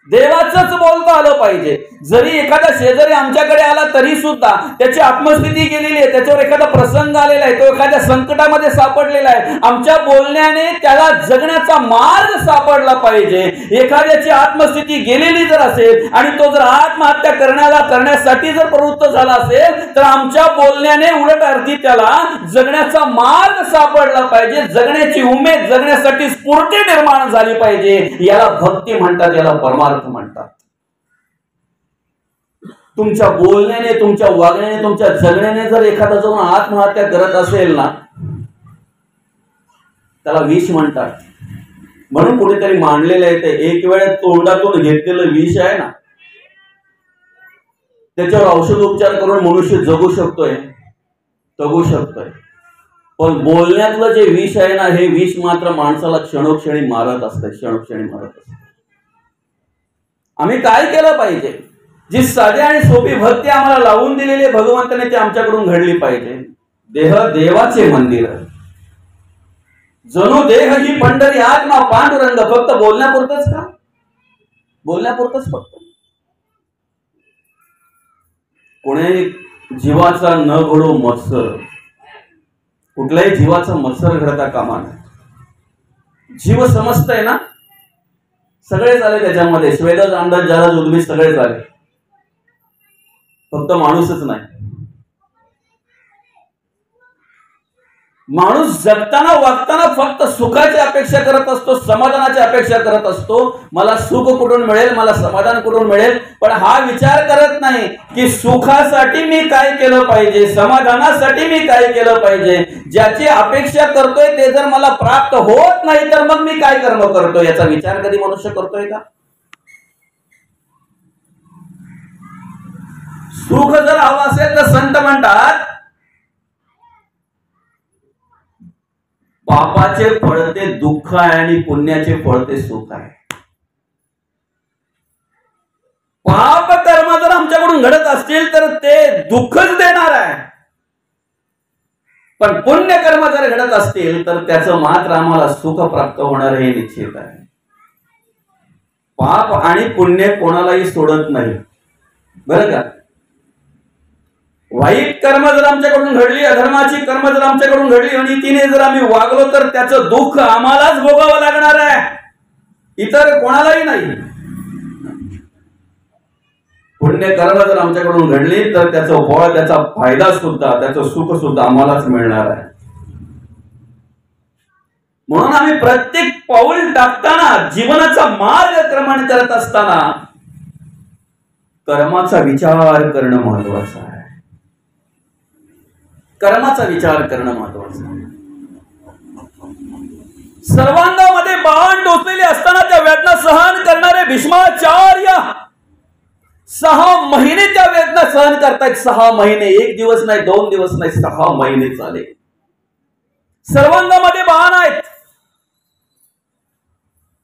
देवाचंच बोलता आलं पाहिजे. जरी एखादा शेजारी आमच्याकडे आला तरी सुद्धा त्याची आत्मस्थिती गेलेली आहे, त्याच्यावर एखादा प्रसंग आलेला आहे, तो एखाद्या संकटामध्ये सापडलेला आहे, आमच्या बोलण्याने त्याला जगण्याचा मार्ग सापडला पाहिजे. एखाद्याची आत्मस्थिती गेलेली जर असेल आणि तो जर आत्महत्या करण्यासाठी जर प्रवृत्त झाला असेल तर आमच्या बोलण्याने उलट अर्थी त्याला जगण्याचा मार्ग सापडला पाहिजे, जगण्याची उमेद, जगण्यासाठी स्फूर्ती निर्माण झाली पाहिजे. याला भक्ती म्हणतात, याला परमार्थ म्हणतात. तुमच्या बोलण्याने, तुमच्या वागण्याने, तुमच्या जगण्याने जर एखादा जाऊन आत्महत्या करत असेल ना, त्याला विष म्हणतात. म्हणून कुठेतरी मांडलेलं आहे ते एक वेळ तोंडातून घेतलेलं विष आहे ना, त्याच्यावर औषधोपचार करून मनुष्य जगू शकतोय. पण बोलण्यातलं जे विष आहे ना, हे विष मात्र माणसाला क्षणोक्षणी मारत असते. आम्ही काय केलं पाहिजे? जी साधी आणि सोपी भक्ती आम्हाला लावून दिलेली भगवंताने ती आमच्याकडून घडली पाहिजे. देह देवाचे मंदिर, जणू देह ही पंढरी, आत्मा पांडुरंग. फक्त बोलण्यापुरतच का? बोलण्यापुरतच फक्त. कोणी जीवाचा न घडो मत्सर, कुठल्याही जीवाचा मत्सर घडता कामा नये. जीव समजतंय ना, सगळे झाले त्याच्यामध्ये, स्वेदज अंडज जलज उद्भिद सगळे झाले, फक्त माणूसच नाही. माणूस जगताना वागताना फक्त सुखाची अपेक्षा करत असतो, समाधानाची अपेक्षा करत असतो. मला सुख कुठून मिळेल, मला समाधान कुठून मिळेल, पण हा विचार करत नाही की सुखासाठी मी काय केलं पाहिजे, समाधानासाठी मी काय केलं पाहिजे. ज्याची अपेक्षा करतोय ते जर मला प्राप्त होत नाही तर मग मी काय कर्म करतोय याचा विचार कधी मनुष्य करतोय का? सुख जर हवं असेल तर संत म्हणतात पापाचे फळ ते दुःख आहे आणि पुण्याचे फळ ते सुख आहे. पाप कर्म जर आमच्याकडून घडत असतील तर ते दुःखच देणार आहे, पण पुण्य कर्म जर घडत असतील तर त्याचं मात्र आम्हाला सुख प्राप्त होणार हे निश्चित आहे. पाप आणि पुण्य कोणालाही सोडत नाही, बरं का? वाईट कर्म जर आमच्याकडून घडली, अधर्माची कर्म जर आमच्याकडून घडली आणि तिने जर आम्ही वागलो तर त्याचं दुःख आम्हालाच भोगावं लागणार आहे, इतर कोणालाही नाही. पुण्य कर्म जर आमच्याकडून घडली तर त्याचं फळ, त्याचा फायदा सुद्धा, त्याचं सुख सुद्धा आम्हालाच मिळणार आहे. म्हणून आम्ही प्रत्येक पाऊल टाकताना, जीवनाचा मार्गक्रमण करत असताना कर्माचा विचार करणं महत्वाचं आहे. कर्माचा विचार करणं महत्वाचं आहे. सर्वांगामध्ये बाण टोचलेले असताना त्या वेदना सहन करणारे भीष्माचार्य 6 महिने त्या वेदना सहन करतायत. 6 महिने, 1 दिवस नाही, 2 दिवस नाही, 6 महिने चाले. सर्वांगामध्ये बाण आहेत.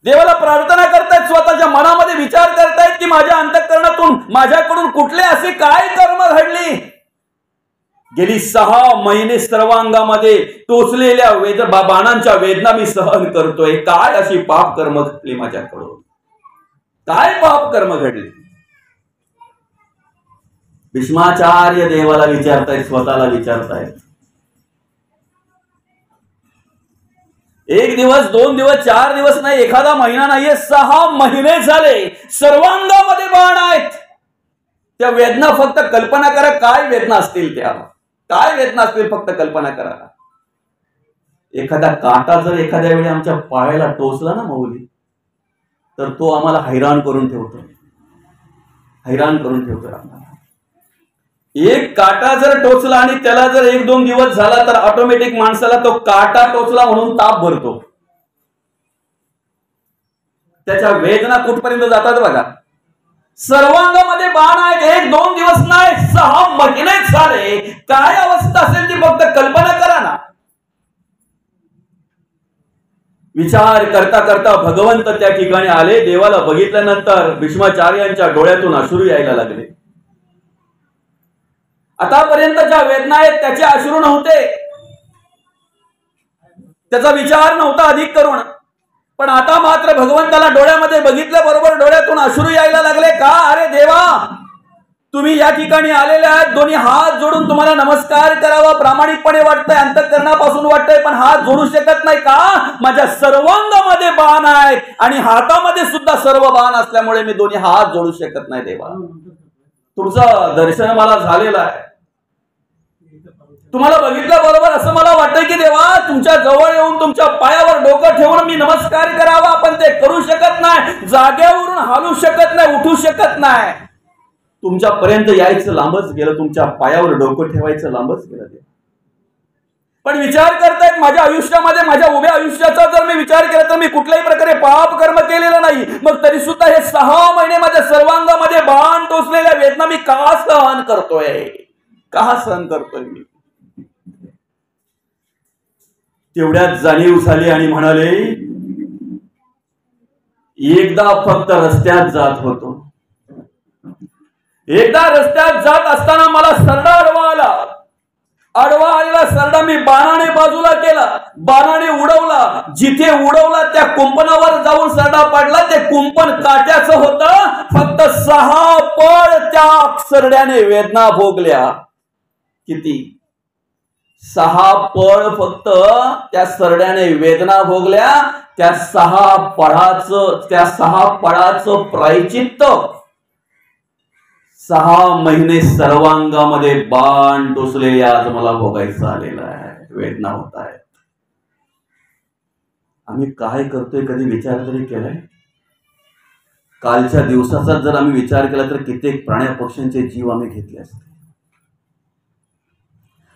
देवाला प्रार्थना करतायत, स्वतःच्या मनामध्ये विचार करतायत की माझ्या अंतःकरणातून माझ्याकडून कुठले असे काय कर्म घडली. गेली 6 महिने सर्वांगामध्ये टोचलेल्या बाणांच्या वेदना मी सहन करतोय. काय अशी पाप कर्म घडली माझ्याकडून, काय पाप कर्म घडली. भीष्माचार्य देवाला विचारतायत, स्वतःला विचारतायत. 1 दिवस 2 दिवस 4 दिवस नाही, एखादा महिना नाहीये, 6 महिने झाले सर्वांगामध्ये बाण आहेत. त्या वेदना फक्त कल्पना करा, काय वेदना असतील त्या, काय वेदना असतील फक्त कल्पना करा. एखादा काटा जर एखाद्या वेळी आमच्या पायाला टोचला ना माऊली, तर तो आम्हाला हैराण करून ठेवतो, हैराण करून ठेवतो आम्हाला. एक काटा जर टोचला आणि त्याला जर 1-2 दिवस झाला तर ऑटोमॅटिक माणसाला तो काटा टोचला म्हणून ताप भरतो. त्याच्या वेदना कुठपर्यंत जातात बघा. सर्वांगामध्ये बाण आहेत, 1-2 दिवस नाही, 6 महिने झाले. काय अवस्था असेल ती फक्त कल्पना करा ना. विचार करता करता भगवंत त्या ठिकाणी आले. देवाला बघितल्यानंतर भीष्माचार्यांच्या डोळ्यातून अश्रू यायला लागले. आतापर्यंत ज्या वेदना आहेत त्याचे अश्रू नव्हते, त्याचा विचार नव्हता अधिक करून, पण आता मात्र भगवंताला डोळ्यामध्ये बघितल्याबरोबर डोळ्यातून अश्रू यायला लागले. का? अरे देवा, तुम्ही या ठिकाणी आलेले आहात, दोन्ही हात जोडून तुम्हाला नमस्कार करावा प्रामाणिकपणे वाटतंय, अंतःकरणापासून वाटतंय, पण हात जोडू शकत नाही. का? माझ्या सर्वांगामध्ये बाण आहेत आणि हातामध्ये सुद्धा सर्व बाण असल्यामुळे मी दोन्ही हात जोडू शकत नाही. देवा, तुमचं दर्शन मला झालेलं आहे. तुम्हाला बघितल्याबरोबर असं मला वाटतंय की देवा, तुमच्या जवळ येऊन तुमच्या पायावर डोकं ठेवून मी नमस्कार करावा, पण ते करू शकत नाही. जागेवरून हालू शकत नाही, उठू शकत नाही. तुमच्यापर्यंत यायचं लांबच गेलं, तुमच्या पायावर डोकं ठेवायचं लांबच गेलं. पण विचार करतायत माझ्या आयुष्यामध्ये, माझ्या उभ्या आयुष्याचा जर मी विचार केला तर मी कुठल्याही प्रकारे पाप कर्म केलेलं नाही. मग तरी सुद्धा हे 6 महिने माझ्या सर्वांगामध्ये बाण टोचलेल्या वेदना मी का सहन करतोय, का सहन करतोय मी? तेवढ्यात जाणीव झाली आणि म्हणाले, एकदा फक्त रस्त्यात जात होतो, एकदा रस्त्यात जात असताना मला सरडा आडवा आला. आडवा आलेला सरडा मी बाणाने बाजूला केला, बाणाने उडवला. जिथे उडवला त्या कुंपणावर जाऊन सरडा पडला. ते कुंपण काट्याचं होतं. फक्त 6 पळ त्या सरड्याने वेदना भोगल्या. किती? 6 पळ फक्त त्या सरड्याने वेदना भोगल्या. त्या 6 पळाचं प्रायचित्त 6 महिने सर्वांगामध्ये बाण टोचलेले आज मला भोगायचं आलेलं आहे, वेदना होत आहेत. आम्ही काय करतोय कधी विचार तरी केलाय? कालच्या दिवसाचा जर आम्ही विचार केला तर कित्येक प्राण्या पक्ष्यांचे जीव आम्ही घेतले असते.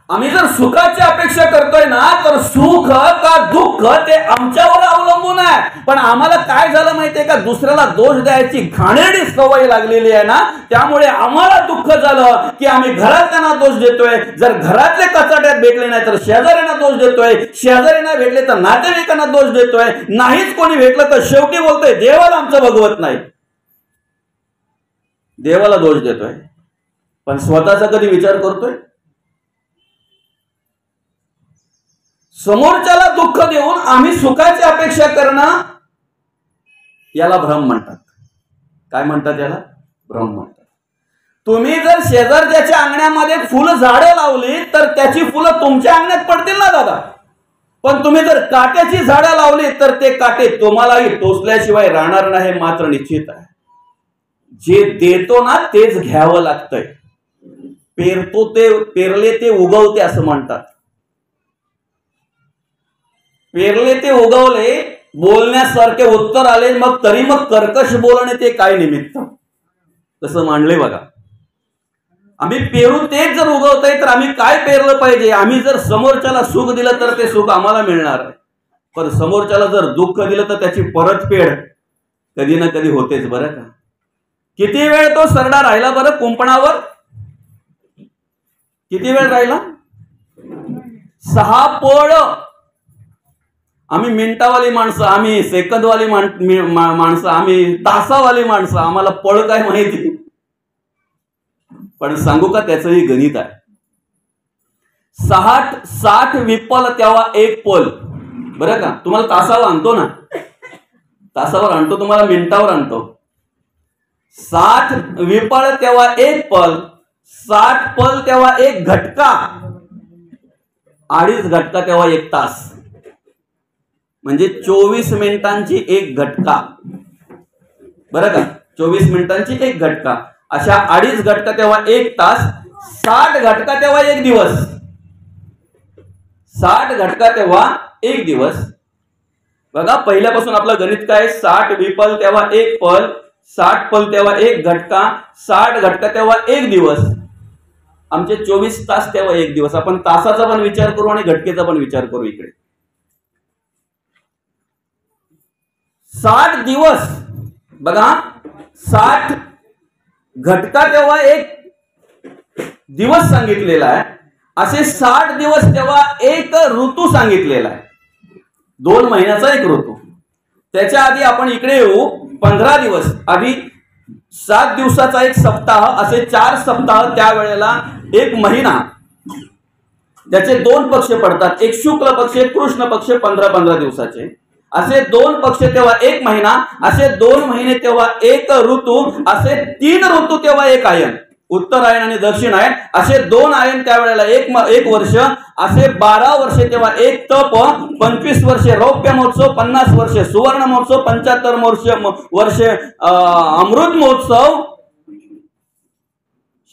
आम्ही जर सुखाची अपेक्षा करतोय ना, तर सुख का दुःख ते आमच्यावर अवलंबून आहे. पण आम्हाला काय झालं माहितीये का, दुसऱ्याला दोष द्यायची घाणेरडी सवय लागलेली आहे ना, त्यामुळे आम्हाला दुःख झालं की आम्ही घरातल्यांना दोष देतोय. जर घरातले कचाट्यात भेटले नाही तर शेजाऱ्यांना दोष देतोय, शेजाऱ्यांना भेटले तर नातेवाईकांना दोष देतोय, नाहीच कोणी भेटलं तर शेवटी बोलतोय देवाला आमचं भगवत नाही, देवाला दोष देतोय. पण स्वतःचा कधी विचार करतोय? समोरच्याला दुःख देऊन आम्ही सुखाची अपेक्षा करणं, याला भ्रम म्हणतात. काय म्हणतात याला? भ्रम म्हणतात. तुम्ही जर शेजारच्या अंगण्यामध्ये फुलं झाडं लावली तर त्याची फुलं तुमच्या अंगण्यात पडतील ना दादा. पण तुम्ही जर काट्याची झाडं लावली तर ते काटे तुम्हालाही टोचल्याशिवाय राहणार नाही, मात्र निश्चित आहे. जे देतो ना तेच घ्यावं लागतंय. पेरले ते उगवते असं म्हणतात. पेरले ते उगवले, बोलण्यासारखे उत्तर आले, मग तरी मग कर्कश बोलणे ते काय निमित्त, तसं मांडले बघा. आम्ही पेरू तेच जर उगवतंय तर आम्ही काय पेरलं पाहिजे? आम्ही जर समोरच्याला सुख दिलं तर ते सुख आम्हाला मिळणार आहे, पण समोरच्याला जर दुःख दिलं तर त्याची परतफेड कधी ना कधी होतेच बरं का. किती वेळ तो सरडा राहिला बरं कुंपणावर? किती वेळ राहिला? 6 पळ. आम्ही मिनिटावाली माणसं, आम्ही सेकंदवाली माणसं, आम्ही तासावाली माणसं, आम्हाला पळ काय माहिती. पण सांगू का, त्याचंही गणित आहे. 60 विप्पल तेव्हा 1 पल. बरं का, तुम्हाला तासावर आणतो ना, तासावर आणतो, तुम्हाला मिनिटावर आणतो. 60 विप्पल तेव्हा 1 पल, 60 पल तेव्हा 1 घटका, 2.5 घटका तेव्हा 1 तास, म्हणजे 24 मिनिटांची 1 घटका, बरं का? 24 मिनिटांची 1 घटका, अशा 2.5 घटका तेव्हा 1 तास, 60 घटका तेव्हा 1 दिवस, 60 घटका तेव्हा 1 दिवस. बघा पहिल्यापासून आपलं गणित काय? 60 विपल तेव्हा 1 पल, 60 पल तेव्हा 1 घटका, 60 घटका तेव्हा 1 दिवस, आमचे 24 तास तेव्हा 1 दिवस. आपण तासाचा पण विचार करू आणि घटकेचा पण विचार करू. इकडे 60 दिवस, बघा 60 घटका तेव्हा 1 दिवस सांगितलेला आहे, असे 60 दिवस तेव्हा 1 ऋतू सांगितलेला आहे, 2 महिन्याचा 1 ऋतू. त्याच्या आधी आपण इकडे येऊ. 15 दिवस आधी 7 दिवसाचा 1 सप्ताह, असे 4 सप्ताह, त्यावेळेला 1 महिना, त्याचे 2 पक्ष पडतात, एक शुक्ल पक्ष, एक कृष्ण पक्ष, 15-15 दिवसाचे, असे 2 पक्ष तेव्हा 1 महिना, असे 2 महिने तेव्हा 1 ऋतू, असे 3 ऋतू तेव्हा 1 आयन, उत्तरायण आणि दक्षिणायन, असे 2 आयन त्यावेळेला 1 वर्ष, असे 12 वर्षे तेव्हा 1 तप, 25 वर्षे रौप्य महोत्सव, 50 वर्षे सुवर्ण महोत्सव, 75 वर्षे अमृत महोत्सव.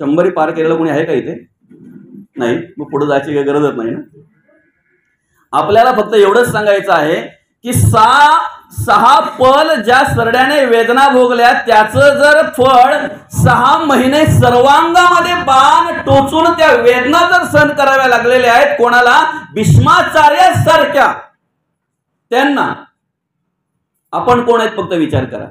100 पार केलेलं कोणी आहे का इथे? नाही. मग पुढे जायची काही गरजच नाही ना. आपल्याला फक्त एवढंच सांगायचं आहे की 6 पल ज्या सरड्याने वेदना भोगल्या, त्याचं जर फळ 6 महिने सर्वांगामध्ये बाण टोचून त्या वेदना जर सहन कराव्या लागलेल्या आहेत कोणाला? भीष्माचार्यासारख्या त्यांना. आपण कोण आहेत फक्त विचार करा.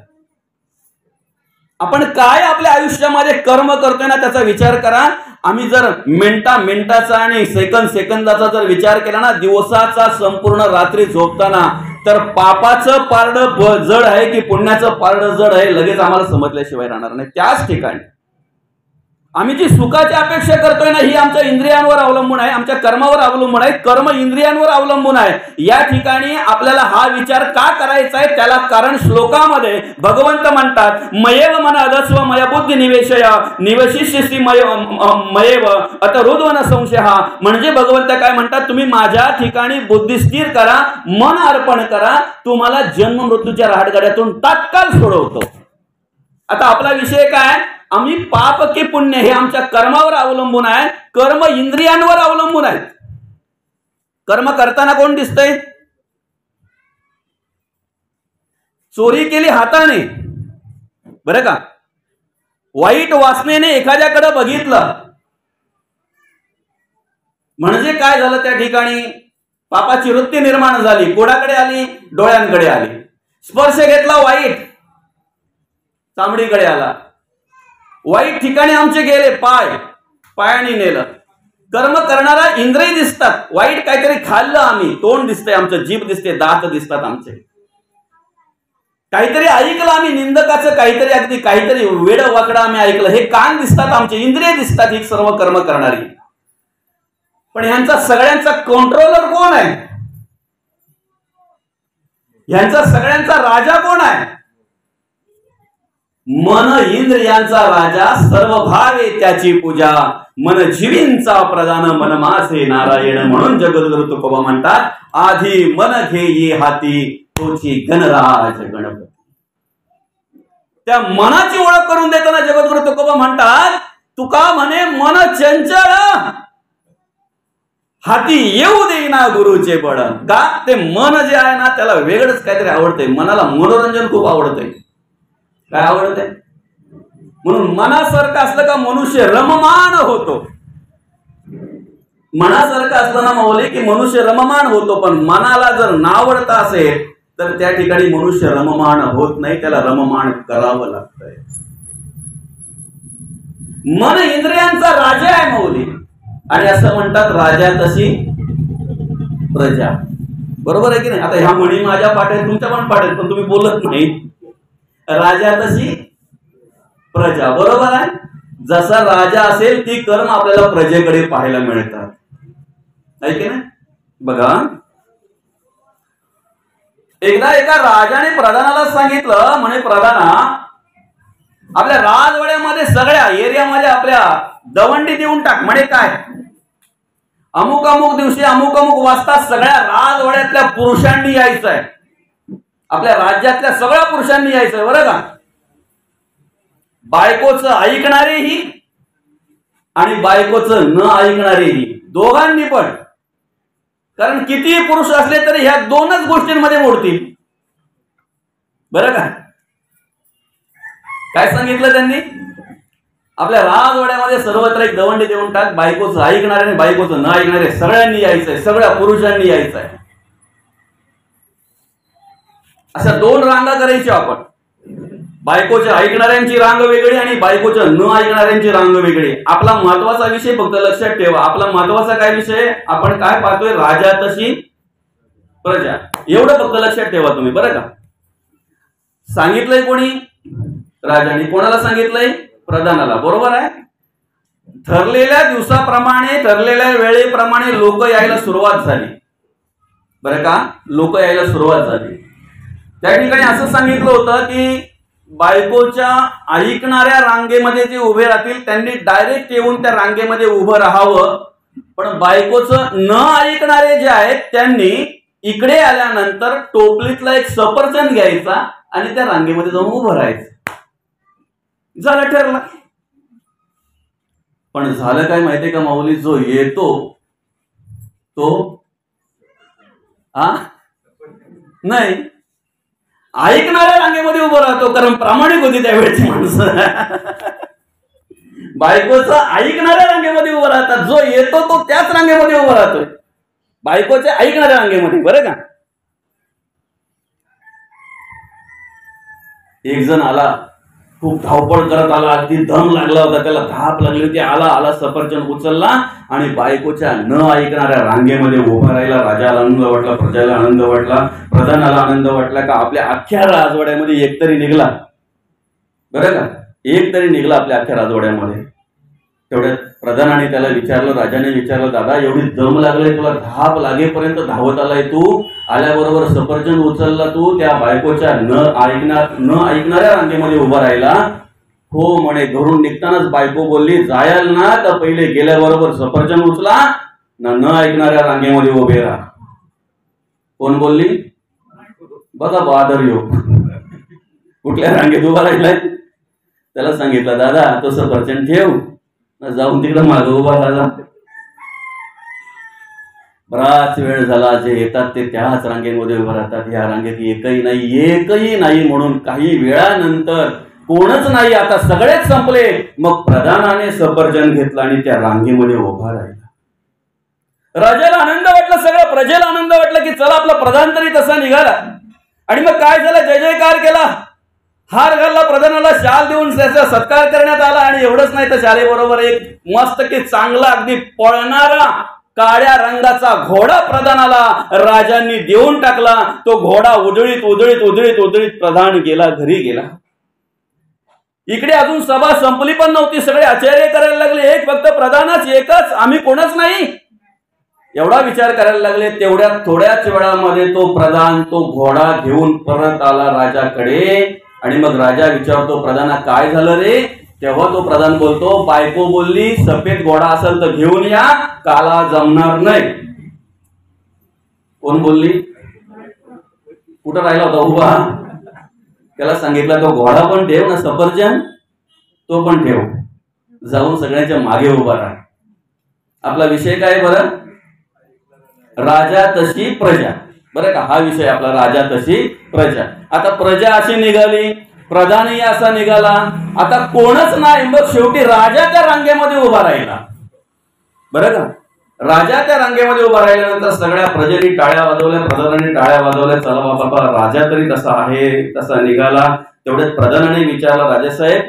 आपण काय आपल्या आयुष्यामध्ये कर्म करतोय ना त्याचा विचार करा. आम्ही जर मिनिटाचा आणि सेकंदाचा जर विचार केला ना, दिवसाचा, संपूर्ण रात्री झोपताना, तर पापाचं पारडं जड आहे की पुण्याचं पारडं जड आहे लगेच आम्हाला समजल्याशिवाय राहणार नाही. त्याच ठिकाणी आम्ही जी सुखाची अपेक्षा करतोय ना, ही आमच्या इंद्रियांवर अवलंबून आहे, आमच्या कर्मावर अवलंबून आहे, कर्म इंद्रियांवर अवलंबून आहे. या ठिकाणी आपल्याला हा विचार का करायचा आहे? त्याला कारण श्लोकामध्ये भगवंत म्हणतात, मयेव मन अदस्व मय बुद्धी निवेशय निवशिष्यसी मयेव अत रुद्वन संशय. म्हणजे भगवंत काय म्हणतात? तुम्ही माझ्या ठिकाणी बुद्धी स्थिर करा, मन अर्पण करा, तुम्हाला जन्म मृत्यूच्या राहटगाड्यातून तात्काळ सोडवतो. आता आपला विषय काय? आम्ही पाप की पुण्य हे आमच्या कर्मावर अवलंबून आहे, कर्म इंद्रियांवर अवलंबून आहेत. कर्म करताना कोण दिसतंय? चोरी केली हाताने, बरं का, वाईट वासनेने एखाद्याकडे बघितलं म्हणजे काय झालं? त्या ठिकाणी पापाची वृत्ती निर्माण झाली. कोणाकडे आली? डोळ्यांकडे आली. स्पर्श घेतला वाईट, चामडीकडे आला. वाईट ठिकाणी आमचे गेले पायाने नेलं. कर्म करणारा इंद्रिय दिसतात. वाईट काहीतरी खाल्लं आम्ही, तोंड दिसतंय आमचं, जीभ दिसते, दात दिसतात आमचे. काहीतरी ऐकलं आम्ही, निंदकाचं काहीतरी, अगदी काहीतरी वेड वाकडं आम्ही ऐकलं, हे कान दिसतात आमचे, इंद्रिय दिसतात, ही सर्व कर्म करणारी. पण ह्यांचा सगळ्यांचा कंट्रोलर कोण आहे? ह्यांचा सगळ्यांचा राजा कोण आहे? मन इंद्रियांचा राजा, सर्व भावे त्याची पूजा, मन जीवींचा प्रधान, मन माझे नारायण. म्हणून जगद्गुरु तुकोबा म्हणतात, आधी मन घे ये हाती, तोची गणराज गणपती. त्या मनाची ओळख करून देताना जगद्गुरु तुकोबा म्हणतात, तुका म्हणे मन चंचळ, हाती येऊ देईना गुरुचे बळ. का? ते मन जे आहे ना त्याला वेगळंच काहीतरी आवडतंय. मनाला मनोरंजन खूप आवडतंय. काय आवडतंय? म्हणून मनासारखं असलं का मनुष्य रममान होतो. मनासारखं असलं ना माऊली की मनुष्य रममान होतो. पण मनाला जर नावडता असेल तर त्या ठिकाणी मनुष्य रममान होत नाही, त्याला रममान करावं लागतंय. मन इंद्रियांचा राजा आहे माऊली. आणि असं म्हणतात, राजा तशी प्रजा. बरोबर आहे की नाही? आता ह्या म्हणी माझ्या पाठ तुमच्या पण पाठ पण तुम्ही बोलत नाही. राजा तशी प्रजा, बरोबर आहे. जसा राजा असेल ती कर्म आपल्याला प्रजेकडे पाहायला मिळतात, आहे की नाही? बघा, एकदा एका राजाने प्रधानाला सांगितलं, म्हणे प्रधाना, आपल्या राजवाड्यामध्ये सगळ्या एरियामध्ये आपल्या दवंडी देऊन टाक. म्हणे काय, अमुक अमुक दिवशी अमुक अमुक वाजता सगळ्या राजवाड्यातल्या पुरुषांनी यायचंय, आपल्या राज्यातल्या सगळ्या पुरुषांनी यायचंय बरं का. बायकोचं ऐकणारेही आणि बायकोचं न ऐकणारेही, दोघांनी पण. कारण कितीही पुरुष असले तरी ह्या दोनच गोष्टींमध्ये मोडतील बरं का. काय सांगितलं त्यांनी, आपल्या राजवाड्यामध्ये सर्वत्र एक दवंडी देऊन टाक, बायकोचं ऐकणारे आणि बायकोचं न ऐकणारे सगळ्यांनी यायचंय, सगळ्या पुरुषांनी यायचंय. अशा दोन रांगा करायच्या आपण, बायकोच्या ऐकणाऱ्यांची रांग वेगळी आणि बायकोच्या न ऐकणाऱ्यांची रांग वेगळी. आपला महत्वाचा विषय फक्त लक्षात ठेवा. आपला महत्वाचा काय विषय, आपण काय पाहतोय, राजा तशी प्रजा, एवढं फक्त लक्षात ठेवा तुम्ही बरं का. सांगितलंय कोणी, राजाने. कोणाला सांगितलंय, प्रधानाला. बरोबर आहे. ठरलेल्या दिवसाप्रमाणे ठरलेल्या वेळेप्रमाणे लोक यायला सुरुवात झाली बरं का, लोक यायला सुरुवात झाली. त्या ठिकाणी असं सांगितलं होतं की बायकोच्या ऐकणाऱ्या रांगेमध्ये जे उभे राहतील त्यांनी डायरेक्ट येऊन त्या रांगेमध्ये उभं राहावं, पण बायकोचं न ऐकणारे जे आहेत त्यांनी इकडे आल्यानंतर टोपलीतला एक सफरचंद घ्यायचा आणि त्या रांगेमध्ये जाऊन उभं राहायचं. झालं, ठरलं. पण झालं काय माहितीये का माऊली, जो येतो तो नाही, ऐकणाऱ्या रांगेमध्ये उभं राहतो. कारण प्रामाणिक होती त्यावेळेची माणसं. बायकोचं ऐकणाऱ्या रांगेमध्ये उभं राहतात, जो येतो तो त्याच रांगेमध्ये उभं राहतोय, बायकोच्या ऐकणाऱ्या रांगेमध्ये बरं का. एक जण आला, खूप धावपळ करत आला, अगदी दम लागला होता, त्याला धाप लागली होती. आला सफरचंद उचलला आणि बायकोच्या न ऐकणाऱ्या रांगेमध्ये उभा राहिला. राजाला आनंद वाटला, प्रजाला आनंद वाटला, प्रधानाला आनंद वाटला का आपल्या अख्ख्या राजवाड्यामध्ये एक तरी निघला बरं का, एक तरी निघला आपल्या अख्ख्या राजवाड्यामध्ये. तेवढ्यात प्रधानाने त्याला विचारलं, राजाने विचारलं, दादा एवढी दम लागलाय तुला, धाप लागेपर्यंत धावत आलाय तू, आल्याबरोबर सफरचंद उचलला तू, त्या बायकोच्या न ऐकणाऱ्या रांगेमध्ये उभा राहिला. हो म्हणे. घरून निघतानाच बायको बोलली, जायल ना तर पहिले गेल्याबरोबर सफरचंद उचला, न ऐकणाऱ्या रांगेमध्ये उभे राहा. कोण बोलली, बघा बहादर योग, कुठल्या रांगेत उभा राहिलाय. त्याला सांगितलं, दादा तो सफरचंद ठेव, जाऊन तिकडे मागे उभा राहिला. बराच वेळ झाला, जे येतात ते त्याच रांगेमध्ये उभं राहतात, या रांगेत एकही नाही म्हणून काही वेळानंतर कोणच नाही, आता सगळेच संपले. मग प्रधानाने सफरचंद घेतला आणि त्या रांगेमध्ये उभा राहिला. राजाला आनंद वाटला, सगळं प्रजेला आनंद वाटला की चला आपला प्रधान तरी तसा निघाला. आणि मग काय झालं, जय जयकार केला, हार घालला, प्रधानाला शाल देऊन त्याचा सत्कार करण्यात आला. आणि एवढंच नाही तर शालेबरोबर एक मस्त की चांगला अगदी पळणारा काळ्या रंगाचा घोडा प्रधानाला राजांनी देऊन टाकला. तो घोडा उधळीत उधळीत उधळीत उधळीत प्रधान गेला, घरी गेला. इकडे अजून सभा संपली पण नव्हती, सगळे आश्चर्य करायला लागले, एक फक्त प्रधानच, एकच, आम्ही कोणच नाही, एवढा विचार करायला लागले. तेवढ्या थोड्याच वेळामध्ये तो प्रधान तो घोडा घेऊन परत आला राजाकडे. आणि मग राजा विचारतो, प्रधाना काय झालं रे. तेव्हा तो प्रधान बोलतो, बायको बोलली सफेद घोडा असेल तर घेऊन या, काला जमणार नाही. कोण बोलली, कुठं राहिला होता उभा, त्याला सांगितलं तो घोडा पण ठेव ना, सफरचंद तो पण ठेव, जाऊन सगळ्यांच्या मागे उभा राहा. आपला विषय काय बरं, राजा तशी प्रजा बरं का, हा विषय आपला, राजा तशी प्रजा. आता प्रजा अशी निघाली, प्रधानही असा निघाला, आता कोणच नाही. मग शेवटी राजा त्या रांगेमध्ये उभा राहिला बरं का. राजा त्या रांगेमध्ये उभा राहिल्यानंतर सगळ्या प्रजेनी टाळ्या वाजवल्या, प्रधानाने टाळ्या वाजवल्या, चला बाबा राजा तरी तसा आहे, तसा निघाला. तेवढ्यात प्रधानाने विचारला, राजासाहेब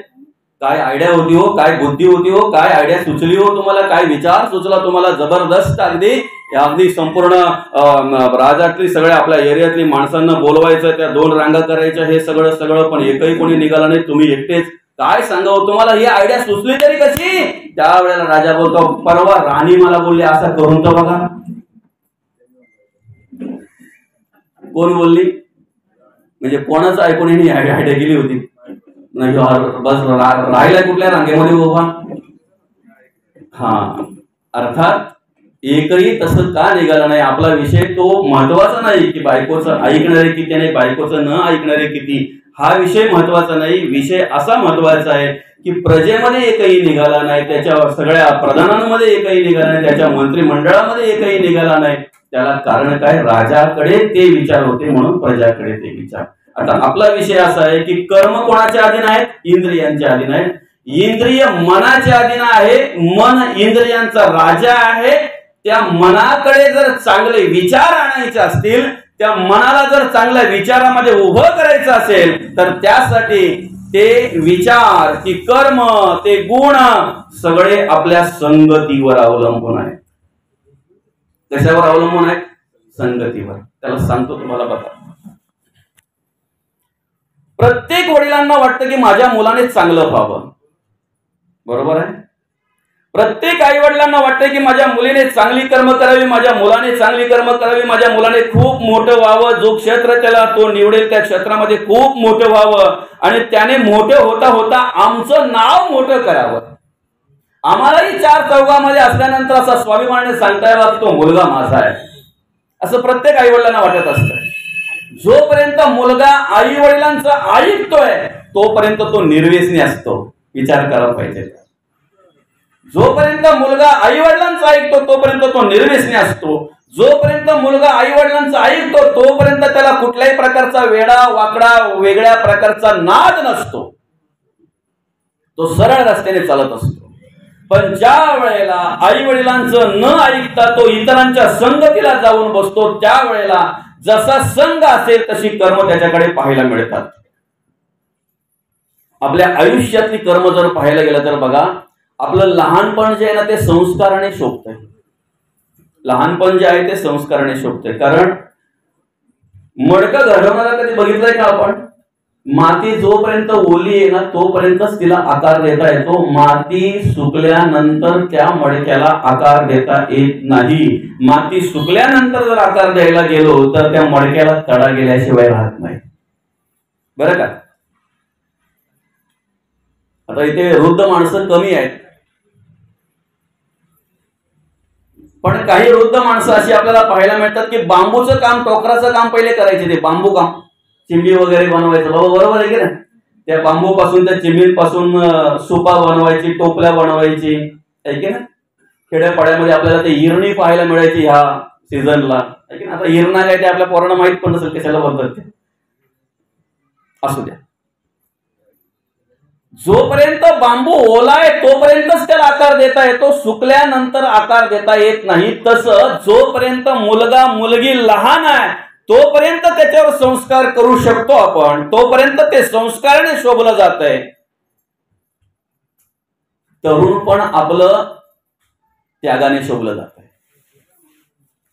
काय आयडिया होती हो, काय बुद्धी होती हो, काय आयडिया सुचली हो तुम्हाला, काय विचार सुचला तुम्हाला, जबरदस्त अगदी संपूर्ण राजातली सगळ्या आपल्या एरियातली माणसांना बोलवायचं, त्या दोन रांगा करायच्या, हे सगळं पण एकही कोणी निघाला नाही, तुम्ही एकटेच, काय सांगावं तुम्हाला, ही आयडिया सुचली तरी कशी. त्यावेळेला राजा बोलतो, परवा राणी मला बोलली असं करून तर बघा. कोण बोलली म्हणजे कोणाचं ऐकून ही आयडिया केली होती. नाही बस राहिला कुठल्या रांगेमध्ये उभा, हा, अर्थात एकही तसं का निघालं नाही? आपला विषय तो महत्वाचा नाही की बायकोचं ऐकणारे किती आणि बायकोचं न ऐकणारे किती, हा विषय महत्वाचा नाही. विषय असा महत्वाचा आहे की प्रजेमध्ये एकही निघाला नाही, त्याच्या सगळ्या प्रधानांमध्ये एकही निघाला नाही, त्याच्या मंत्रिमंडळामध्ये एकही निघाला नाही. त्याला कारण काय? राजाकडे ते विचार होते म्हणून प्रजाकडे ते विचार. आता आपला विषय असा आहे की कर्म कोणाच्या अधीन आहेत? इंद्रियांच्या अधीन आहेत. इंद्रिय मनाच्या अधीन आहे, मन इंद्रियांचा राजा आहे. त्या मनाकडे जर चांगले विचार आणायचे असतील, त्या मनाला जर चांगल्या विचारामध्ये उभं करायचं असेल, तर त्यासाठी ते विचार, ती कर्म, ते गुण सगळे आपल्या संगतीवर अवलंबून आहेत. कशावर अवलंबून आहेत? संगतीवर. त्याला सांगतो तुम्हाला बघा. प्रत्येक वडिलांना वाटतं की माझ्या मुलाने चांगलं व्हावं, बरोबर आहे? प्रत्येक आई वडिलांना वाटतं की माझ्या मुलीने चांगली कर्म करावी, माझ्या मुलाने चांगली कर्म करावी, माझ्या मुलाने खूप मोठं व्हावं, जो क्षेत्र त्याला तो निवडेल त्या क्षेत्रामध्ये खूप मोठं व्हावं आणि त्याने मोठं होता होता आमचं नाव मोठं करावं. आम्हालाही चार चौघामध्ये असल्यानंतर असा स्वाभिमानाने सांगता यावा की तो मुलगा माझा आहे, असं प्रत्येक आई वडिलांना वाटत असतं. जोपर्यंत मुलगा आई वडिलांचं ऐकतोय तोपर्यंत तो निर्व्यसनी असतो. विचार करायला पाहिजे. जोपर्यंत मुलगा आई वडिलांचा ऐकतो तोपर्यंत तो निर्व्यसनी असतो. जोपर्यंत मुलगा आई वडिलांचा ऐकतो तोपर्यंत त्याला कुठल्याही प्रकारचा वेडा वाकडा वेगळ्या प्रकारचा नाद नसतो. तो सरळ रस्त्याने चालत असतो. पण ज्या वेळेला आई वडिलांचं न ऐकता तो इतरांच्या संगतीला जाऊन बसतो, त्यावेळेला जसा संघ असेल तशी कर्म त्याच्याकडे पाहायला मिळतात. आपल्या आयुष्यातली कर्म जर पाहायला गेलं तर बघा, आपलं लहानपण जे आहे ना ते संस्काराने शोभतंय. लहानपण जे आहे ते संस्काराने शोभतंय. कारण मडकं घडवणारा कधी बघितलंय का आपण? माती जोपर्यंत ओली आहे ना तोपर्यंतच तिला आकार देता येतो. माती सुकल्यानंतर त्या मडक्याला आकार देता येत नाही. माती सुकल्यानंतर जर आकार द्यायला गेलो तर त्या मडक्याला तडा गेल्याशिवाय राहत नाही, बरं का? आता इथे वृद्ध माणसं कमी आहेत, पण काही वृद्ध माणसं अशी आपल्याला पाहायला मिळतात की बांबूचं काम, टोकराचं काम पहिले करायचे. ते बांबू काम, चिमणी वगैरे बनवायचं, बाबा बरोबर आहे की नाही? त्या बांबू पासून, त्या चिमणीपासून सुपा बनवायची, टोपल्या बनवायची, आहे की ना? खेड्यापाड्यामध्ये आपल्याला ते इरणी पाहायला मिळायची ह्या सीझनला, आहे की ना? आता इरणा काय ते आपल्या पोरांना माहित पण नसेल कशाला बोलतात ते. असू द्या. जोपर्यंत बांबू ओला आहे तोपर्यंतच त्याला आकार देता येतो, सुकल्यानंतर आकार देता येत नाही. तसं जोपर्यंत मुलगा मुलगी लहान आहे तोपर्यंत त्याच्यावर संस्कार करू शकतो आपण, तोपर्यंत ते संस्काराने शोभलं जात आहे. तरुण पण आपलं त्यागाने शोभलं जात आहे.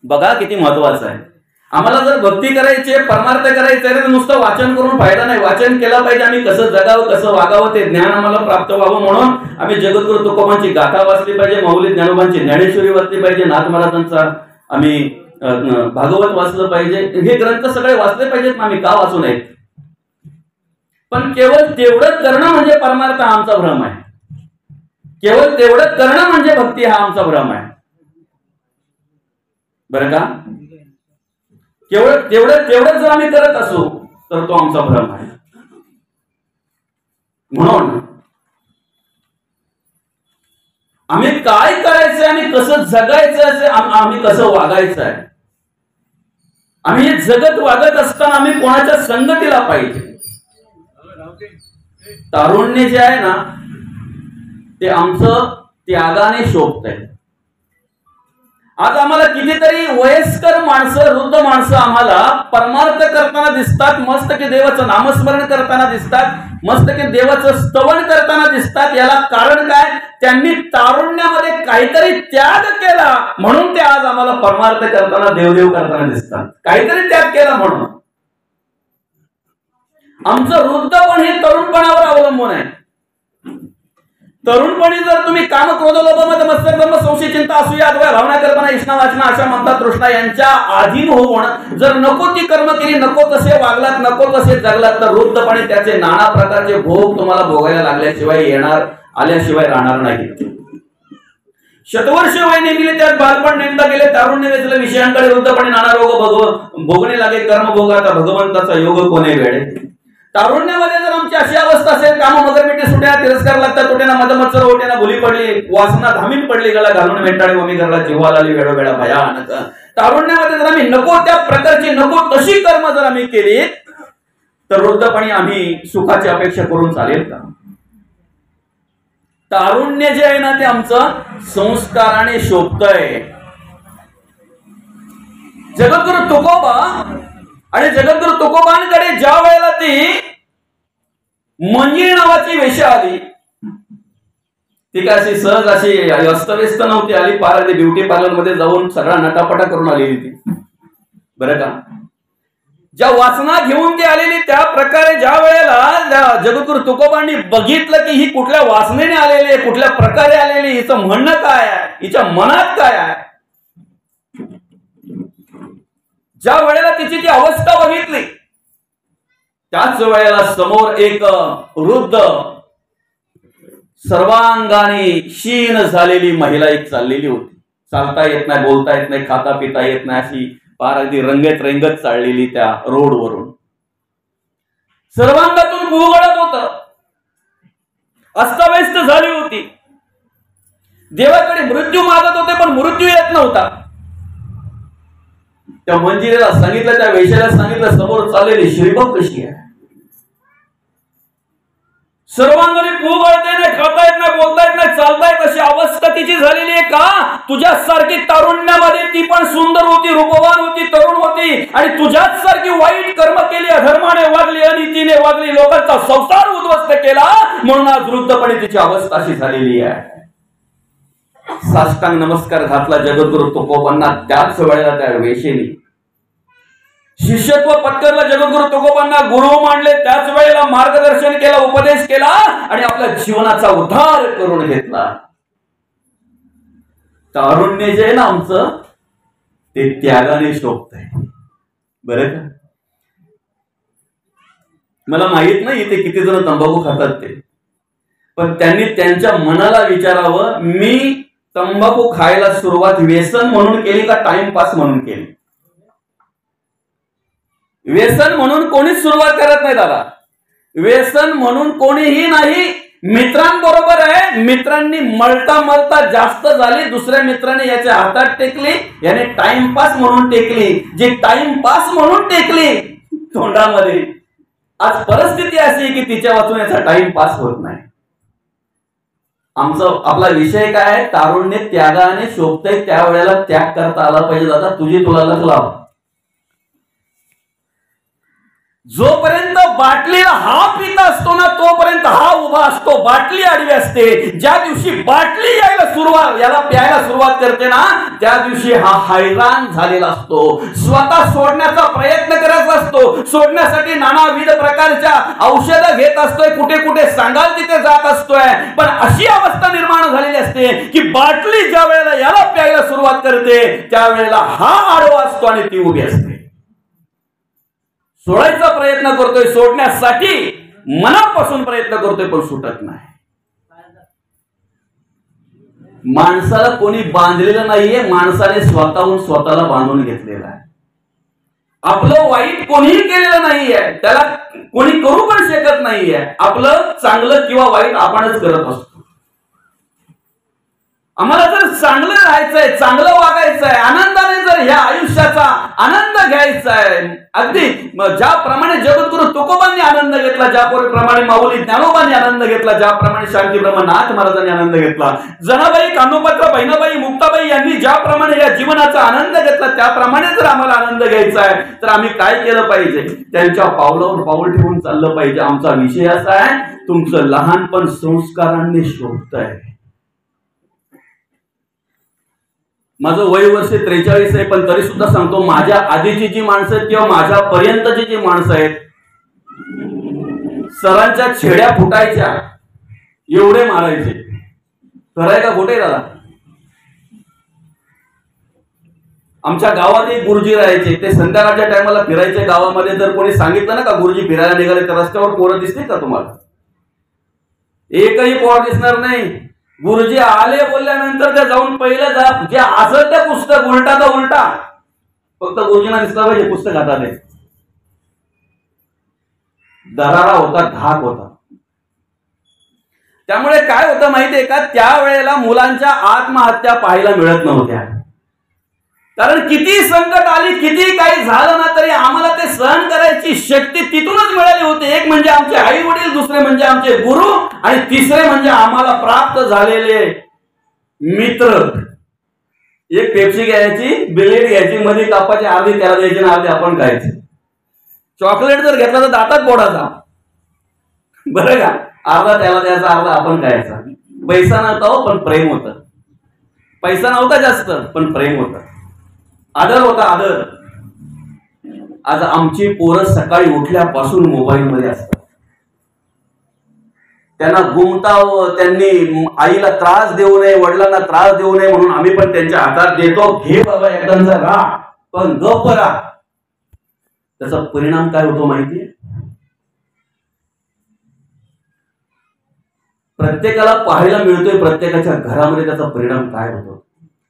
बघा किती महत्वाचं आहे. आम्हाला जर भक्ती करायची आहे, परमार्थ करायचं आहे तर नुसतं वाचन करून फायदा नाही. वाचन केलं पाहिजे. आम्ही कसं जगावं, कसं वागावं ते ज्ञान आम्हाला प्राप्त व्हावं म्हणून आम्ही जगद्गुरु तुकोबांची गाथा वाचली पाहिजे, माऊली ज्ञानोबांची ज्ञानेश्वरी वाचली पाहिजे, नाथ महाराजांचा आम्ही भागवत वाचलं पाहिजे. हे ग्रंथ सगळे वाचले पाहिजेत. आम्ही का वाचू नयेत? पण केवळ तेवढंच करणं म्हणजे परमार्थ हा आमचा भ्रम आहे. केवळ तेवढंच करणं म्हणजे भक्ती हा आमचा भ्रम आहे, बरं का? केवळ तेवढंच जर आम्ही करत असू तर तो आमचा भ्रम आहे. म्हणून आम्ही काय करायचंय, आम्ही कसं जगायचं, आम्ही कसं वागायचं आहे, आम्ही हे जगत वागत असताना आम्ही कोणाच्या संगतीला पाहिजे. तारुण्य जे आहे ना ते आमचं त्यागाने शोभतंय. आज आम्हाला कितीतरी वयस्कर माणसं, वृद्ध माणसं आम्हाला परमार्थ करताना दिसतात, मस्तकी देवाचं नामस्मरण करताना दिसतात, मस्तकी देवाचं स्तवन करताना दिसतात. याला कारण काय? त्यांनी तारुण्यामध्ये काहीतरी त्याग केला म्हणून ते आज आम्हाला परमार्थ करताना, देवदेव करताना दिसतात. काहीतरी त्याग केला म्हणून. आमचं वृद्धपण हे तरुणपणावर अवलंबून आहे. तरुणपणी जर तुम्ही काम, क्रोध, लोभ, मद, मत्सर, ब्रह्म, संशय, चिंता, असूया, अद्वैत, भावना, कल्पना, इष्णा, वाचना, आशा, ममता, तृष्णा यांच्या अधीन होऊन जर नको ती कर्म केली, नको तसे वागलात, नको तसे जगलात तर वृद्धपणे त्याचे नाना प्रकारचे भोग तुम्हाला भोगायला लागल्याशिवाय आल्याशिवाय राहणार नाहीत. शतवर्ष वय नेमिले त्यात बालपण नेमता गेले, तारुण्य वेचले विषयांकडे वृद्धपणे नाना रोग भोगणे लागे कर्मभोग, आता भगवंताचा योग कोणे वेळे. तारुण्यामध्ये जर आमची अशी अवस्था असेल, काम मगरमिठी सुट्या, तिरस्कार लागतात तोट्याना, मदमत्सर ओट्याना भुली पडली, वासना धामीन पडली, गळा घालून वेटाळे वमी घरला जीवाला आली वेळोवेळा भयानक. तारुण्यामध्ये जर आम्ही नको त्या प्रकारची नको तशी कर्म जर आम्ही केली तर वृद्धपणी आम्ही सुखाची अपेक्षा करून चालेल का? तारुण्य जे आहे ना ते आमचं संस्काराने शोभतय. जगद्गुरु तुकोबा आणि जगद्गुरु तुकोबांकडे ज्या वेळेला ती मंजिरी नावाची वेश्या आली, ती काय अशी सहज अशी अस्तव्यस्त नव्हती आली, पार अगदी ब्युटी पार्लर मध्ये जाऊन सगळा नटापटा करून आलेली ती, बरं का. ज्या वासना घेऊन ती आलेली त्या प्रकारे ज्या वेळेला जगद्गुरु तुकोबांनी बघितलं की ही कुठल्या वासनेने आलेली आहे, कुठल्या प्रकारे आलेली, हिचं म्हणणं काय आहे, हिच्या मनात काय आहे, ज्या वेळेला तिची ती अवस्था बघितली त्याच वेळेला समोर एक वृद्ध सर्वांगाने क्षीण झालेली महिला एक चाललेली होती. चालता येत नाही, बोलता येत नाही, खाता पिता येत नाही, अशी पार अगदी रंगत रंगत चाललेली त्या रोडवरून. सर्वांगातून गुळगळत होत, अस्ताव्यस्त झाली होती. देवाकडे मृत्यू मागत होते पण मृत्यू येत नव्हता. त्या मंजिरीला सांगितलं, त्या वेश्याला सांगितलं, समोर चाललेली श्रीभक्त कशी आहे, सर्वांगाने गुळगळत नाही, खाता येत नाही, बोलता येत नाही, चालता येत अशी अवस्था तिची झालेली आहे. का? तुझ्यासारखी तारुण्यामध्ये ती पण सुंदर होती, रूपवान होती, तरुण होती आणि तुझ्याच सारखी वाईट कर्म केली, अधर्माने वागली, अनितीने वागली, लोकांचा संसार उद्ध्वस्त केला, म्हणून आज वृद्धपणे तिची अवस्था अशी झालेली आहे. साष्टांग नमस्कार घातला जगद्गुरु तुकोबांना. त्याच वेळेला त्या वेशेने शिष्यत्व पत्करलं, जगद्गुरु तुकोबांना गुरु मानले, त्याच वेळेला मार्गदर्शन केलं, उपदेश केला आणि आपल्या जीवनाचा उद्धार करून घेतला. तारुण्य जे आहे ना आमचं ते त्यागाने शोभतंय, बरं का. मला माहित नाही इथे किती जण तंबाखू खातात ते, पण त्यांनी त्यांच्या मनाला विचारावं, मी तंबाखू खायला सुरुवात व्यसन म्हणून केली का टाइमपास म्हणून केली? व्यसन म्हणून कोणीच सुरुवात करत नाही दादा, व्यसन म्हणून कोणीही नाही. मित्रांबरोबर आहे, मित्रांनी मळता मळता जास्त झाली, दुसऱ्या मित्राने याच्या हातात टेकली, याने टाइमपास म्हणून टेकली, जी टाइमपास म्हणून टेकली तोंडामध्ये. आज परिस्थिती अशी की तिच्या वाचून याचा टाइमपास होत नाही. आपला विषय काय आहे? तारुण्य त्यागाने शोभतय, त्यावेळेला त्याग करता आला पाहिजे. दादा तुझी तुला लग लाव. जोपर्यंत बाटलीला हा पिता असतो ना तोपर्यंत हा उभा असतो, बाटली आडवी असते. ज्या दिवशी बाटली याला प्यायला सुरुवात करते ना त्या दिवशी हा हैराण झालेला असतो, स्वतः सोडण्याचा प्रयत्न करत असतो, सोडण्यासाठी नानाविध प्रकारच्या औषधं घेत असतोय, कुठे कुठे सांगाल तिथे जात असतोय. पण अशी अवस्था निर्माण झालेली असते की बाटली ज्या वेळेला याला प्यायला सुरुवात करते त्यावेळेला हा आडवा असतो आणि ती उभी असते. सोडायचा प्रयत्न करतोय, सोडण्यासाठी मनापासून प्रयत्न करतोय पण सुटत नाही. माणसाला कोणी बांधलेलं नाहीये, माणसाने स्वतःहून स्वतःला बांधून घेतलेला आहे. आपलं वाईट कोणीही केलेलं नाहीये, त्याला कोणी करू पण शकत नाहीये. आपलं चांगलं किंवा वाईट आपणच करत असतो. आम्हाला जर चांगलं राहायचंय, चांगलं वागायचंय, आनंदाने जर ह्या आयुष्याचा आनंद घ्यायचा आहे, अगदी ज्याप्रमाणे जगद्गुरु तुकोबांनी आनंद घेतला, ज्याप्रमाणे माऊली ज्ञानोबांनी आनंद घेतला, ज्याप्रमाणे शांती ब्रह्मनाथ महाराजांनी आनंद घेतला, जनाबाई, कान्होपत्र, बहिणाबाई, मुक्ताबाई यांनी ज्याप्रमाणे या जीवनाचा आनंद घेतला, त्याप्रमाणे जर आम्हाला आनंद घ्यायचा आहे तर आम्ही काय केलं पाहिजे? त्यांच्या पावलावर पाऊल ठेवून चाललं पाहिजे. आमचा विषय असा आहे, तुमचं लहानपण संस्कारांनी शोभत आहे. माझं वय वर्ष 43 आहे, पण तरी सुद्धा सांगतो, माझ्या आधीची जी माणसं आहेत किंवा माझ्या पर्यंतची जी माणसं आहेत, सरांच्या छेड्या फुटायच्या, एवढे मारायचे. खरंय का खोटे दादा? आमच्या गावात एक गुरुजी राहायचे, ते संध्याकाळच्या टायमाला फिरायचे गावामध्ये. जर कोणी सांगितलं ना का गुरुजी फिरायला निघाले तर रस्त्यावर पोरं दिसतील का तुम्हाला? एकही पोर दिसणार नाही. गुरुजी आले बोलल्यानंतर ते जाऊन पहिलं जे असं ते पुस्तक उलटा तर उलटा, फक्त गुरुजींना दिसला पाहिजे पुस्तक हातात आहे. दरारा होता, धाक होता. त्यामुळे काय होतं माहितीये का, त्यावेळेला मुलांच्या आत्महत्या पाहायला मिळत नव्हत्या. कारण किती संकट आली, किती काही झालं ना तरी आम्हाला ते सहन करायची शक्ती तिथूनच मिळाली होती. एक म्हणजे आमचे आई वडील, दुसरे म्हणजे आमचे गुरु, आणि तिसरे म्हणजे आम्हाला प्राप्त झालेले मित्र. एक पेप्सी घ्यायची, बिलेट घ्यायची, मध्ये कापाची, अर्धी त्याला द्यायची आणि अर्धी आपण खायची. चॉकलेट जर घेतला तर दातात पोडायचा, बरं का, अर्धा त्याला द्यायचा, अर्धा आपण खायचा. पैसा नव्हता हो, पण प्रेम होतं. पैसा नव्हता जास्त, पण प्रेम होतं, आदर होता, आदर. आज आमची पोरं सकाळी उठल्यापासून मोबाईल मध्ये असतात. त्यांना गुमतावं, त्यांनी आईला त्रास देऊ नये, वडिलांना त्रास देऊ नये म्हणून आम्ही पण त्यांच्या हातात देतो, घे बाबा एकदाचा राहा, पण गप्प राहा. त्याचा परिणाम काय होतो माहितीये? प्रत्येकाला पाहायला मिळतोय, प्रत्येकाच्या घरामध्ये त्याचा परिणाम काय होतो.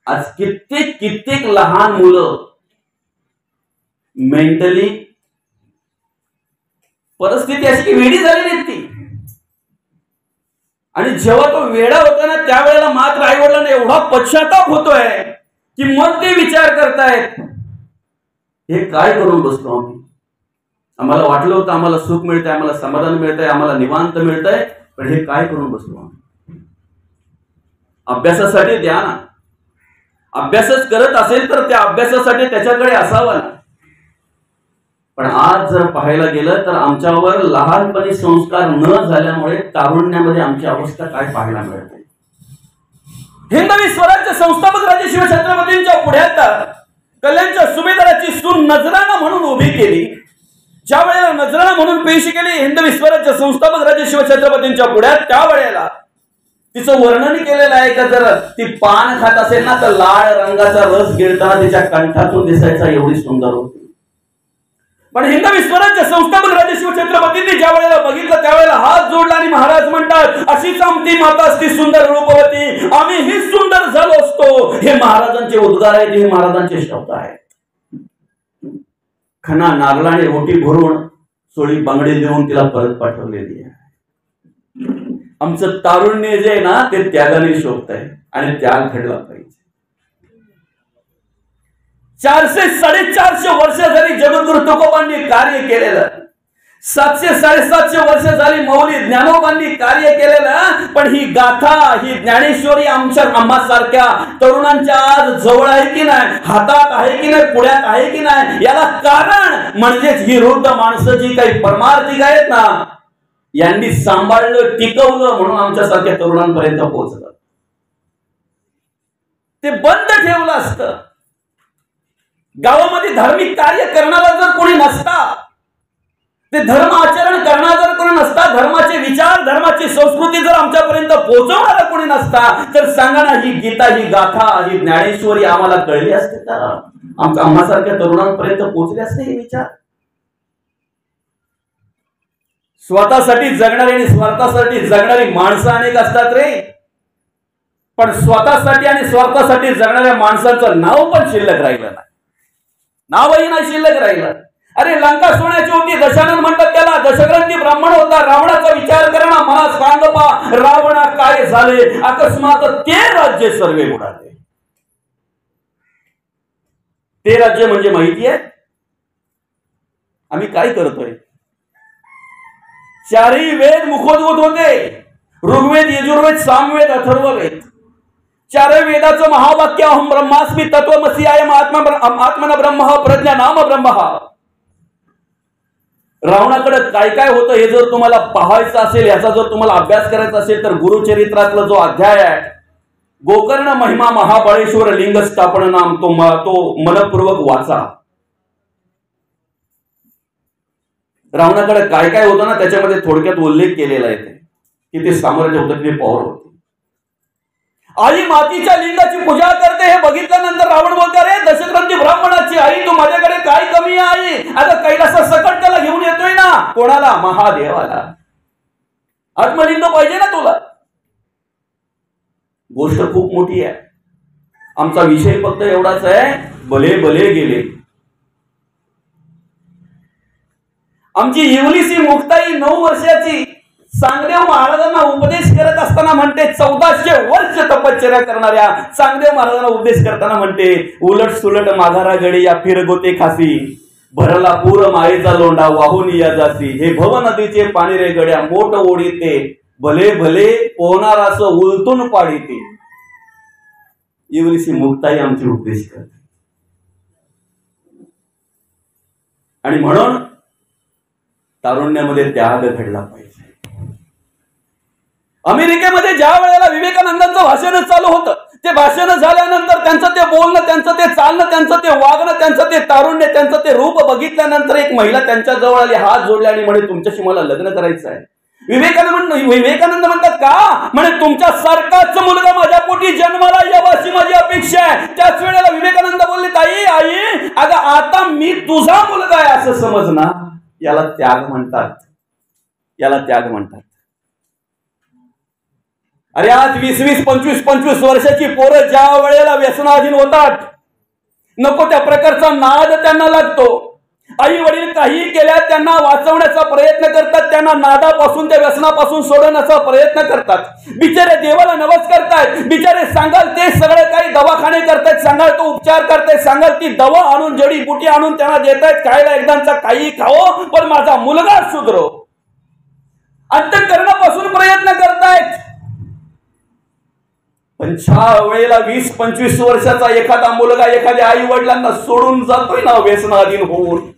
आज कित्येक लहान मुलं मेंटली परिस्थिती अशी की वेडी झालेली ती. आणि जेव्हा तो वेडा होता ना त्यावेळेला मात्र आई वडिलांना एवढा पश्चाताप होतोय की मग ते विचार करतायत, हे काय करून बसलो आम्ही. आम्हाला वाटलं होतं आम्हाला सुख मिळतंय, आम्हाला समाधान मिळतंय, आम्हाला निवांत मिळतंय, पण हे काय करून बसलो आम्ही. अभ्यासासाठी द्या ना, अभ्यासच करत असेल तर त्या अभ्यासासाठी त्याच्याकडे असावं ना. पण आज जर पाहायला गेलं तर आमच्यावर लहानपणी संस्कार न झाल्यामुळे तारुण्यामध्ये आमची अवस्था काय पाहायला मिळते. हिंदवी स्वराज्य संस्थापक राजे शिवछत्रपतींच्या पुढ्यात कल्याणच्या सुभेदाराची सून नजराणा म्हणून उभी केली. ज्या वेळेला नजराणा म्हणून पेशी केली हिंदवी स्वराज्य संस्थापक राजे शिवछत्रपतींच्या पुढ्यात, त्यावेळेला तिचं वर्णन केलेलं आहे का, जर ती पान खात असेल ना तर लाल रंगाचा रस गिळताना तिच्या कंठातून दिसायचा, एवढी सुंदर होती. पण हिंदवी स्वराज्य संस्थापक राजे शिवछत्रपतींनी ज्या वेळेला बघितलं त्यावेळेला हात जोडला आणि महाराज म्हणतात, अशीच आमची माता असती सुंदर रूपवती, आम्ही ही सुंदर झालो असतो. हे महाराजांचे उद्गार आहेत, हे महाराजांचे शब्द आहेत. खना नागलाने रोटी भरून सोळी बांगडी देऊन तिला परत पाठवलेली आहे. आमचं तारुण्य जे आहे ना ते त्यागाने शोभत आहे आणि त्याग घडला पाहिजे. 400-450 वर्ष झाली जगद्गुरु तुकोबांनी कार्य केलेलं, 700-750 वर्ष झाली मौली ज्ञानोबांनी कार्य केलेलं. पण ही गाथा, ही ज्ञानेश्वरी आम्हासारख्या तरुणांच्या आज जवळ आहे की नाही, हातात आहे की नाही, पुढ्यात आहे की नाही, याला कारण म्हणजेच ही वृद्ध माणसं जी काही परमार्थिक आहेत ना, यांनी सांभाळलं, टिकवलं, म्हणून आमच्यासारख्या तरुणांपर्यंत पोहोचलं. ते बंद ठेवलं असतं. गावामध्ये धार्मिक कार्य करणारा जर कोणी नसता, ते धर्म आचरण करणारा जर कोणी नसता, धर्माचे विचार, धर्माची संस्कृती जर आमच्यापर्यंत पोहोचवणारा कोणी नसता, तर सांगा ना, ही गीता, ही गाथा, ही ज्ञानेश्वरी आम्हाला कळली असते का? आम्हासारख्या तरुणांपर्यंत पोहोचले असते हे विचार? स्वतःसाठी जगणारी आणि स्वार्थासाठी जगणारी माणसं अनेक असतात रे, पण स्वतःसाठी आणि स्वार्थासाठी जगणाऱ्या माणसांचं नाव पण शिल्लक राहिलं नाही, नावही नाही शिल्लक राहिलं. अरे लंका सोन्याची होती, दशानन म्हणतात त्याला, दशग्रंथी ब्राह्मण होता, रावणाचा विचार करणा, मला सांगपा रावणा काय झाले, अकस्मात ते राज्य सर्वे बुडाले. ते राज्य म्हणजे माहिती आहे आम्ही काय करतोय? चारही वेद मुखोद्गत होते, ऋग्वेद, यजुर्वेद, सामवेद, अथर्ववेद. चारही वेदाचं महावाक्य अहम ब्रह्मास्मि तत्वमसि अयम आत्मन ब्रह्म प्रज्ञा नाम ब्रह्म. रावणाकडे काय काय होतं हे जर तुम्हाला पाहायचं असेल, याचा जर तुम्हाला अभ्यास करायचा असेल तर गुरुचरित्रातला जो अध्याय आहे, गोकर्ण महिमा महाबळेश्वर लिंग स्थापन नाम, तो मनपूर्वक वाचा. रावणाकडे काय काय होतं ना त्याच्यामध्ये थोडक्यात उल्लेख केलेला आहे की ते साम्राज्य होतं, ते पॉवर होते. आई मातीच्या लिंगाची पूजा करते हे बघितल्यानंतर रावण बोलतो, अरे दशग्रंथी ब्राह्मणाची आई, तू माझ्याकडे काय कमी आहे? आता कैलासा सकट त्याला घेऊन येतोय ना, कोणाला? महादेवाला. आत्मलिंग पाहिजे ना तुला. गोष्ट खूप मोठी आहे. आमचा विषय फक्त एवढाच आहे, भले भले गेले. आमची येवलीची मुक्ताई 9 वर्षाची चांगदेव महाराजांना उपदेश करत असताना म्हणते, 1400 वर्ष तपश्चर्या करणाऱ्या चांगदेव महाराजांना उपदेश करताना म्हणते, उलट सुलट माघारा गडी या फिरगोते खासी, भरला पूर मायेचा लोंढा वाहून या जासी, हे भव नदीचे पाणी रे गड्या मोठ ओढीते, भले भले पोहणारास उलटून पाडीते. येवलीची मुक्ताई आमची उपदेश करते. आणि म्हणून तारुण्यामध्ये त्याग घडला पाहिजे. अमेरिकेमध्ये ज्या वेळेला विवेकानंदांचं भाषण चालू होतं, ते भाषण झाल्यानंतर त्यांचं ते बोलणं, त्यांचं ते चालणं, त्यांचं ते वागणं, त्यांचं ते तारुण्य, त्यांचं ते रूप बघितल्यानंतर एक महिला त्यांच्या जवळ आली, हात जोडले आणि म्हणे, तुमच्याशी मला लग्न करायचं आहे. विवेकानंद म्हणतात, का? म्हणे, तुमच्या सारखाच मुलगा माझ्या पोटी जन्माला यावा अशी माझी अपेक्षा आहे. त्याच वेळेला विवेकानंद बोलले, ताई, आई, अगं आता मी तुझा मुलगा आहे असं समज ना. याला त्याग म्हणतात, याला त्याग म्हणतात. अरे आज 20-20, 25-25 वर्षाची पोरं ज्या वेळेला व्यसनाधीन होतात, नको त्या प्रकारचा नाद त्यांना लागतो. आई वडील काही केल्या त्यांना वाचवण्याचा प्रयत्न करतात, त्यांना नादापासून त्या व्यसनापासून सोडवण्याचा प्रयत्न करतात. बिचारे देवाला नवस करतायत, बिचारे सांगाल ते सगळं काही दवाखाने करतायत, सांगाल तो उपचार करतायत, सांगाल ती दवा आणून जडीबुटी आणून त्यांना देतायत खायला, एकदांचा काही खाओ पण माझा मुलगा सुधरो, अंतःकरणापासून प्रयत्न करतायत. पण ज्या वेळेला 20-25 वर्षाचा एखादा मुलगा एखाद्या आई वडिलांना सोडून जातोय ना व्यसनाधीन होऊन,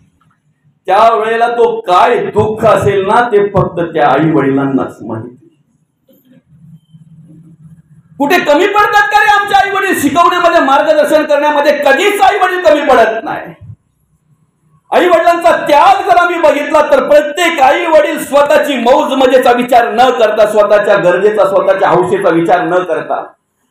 त्या वेळेला तो काय दुःख असेल ना ते फक्त त्या आई वडिलांनाच माहिती. कुठे कमी पडतात का रे आमचे आई वडील शिकवण्यामध्ये, मार्गदर्शन करण्यामध्ये? कधीच आई वडील कमी पडत नाही. आई वडिलांचा त्याग जर आम्ही बघितला तर प्रत्येक आई वडील स्वतःची मौज मजेचा विचार न करता, स्वतःच्या गरजेचा, स्वतःच्या हौसेचा विचार न करता,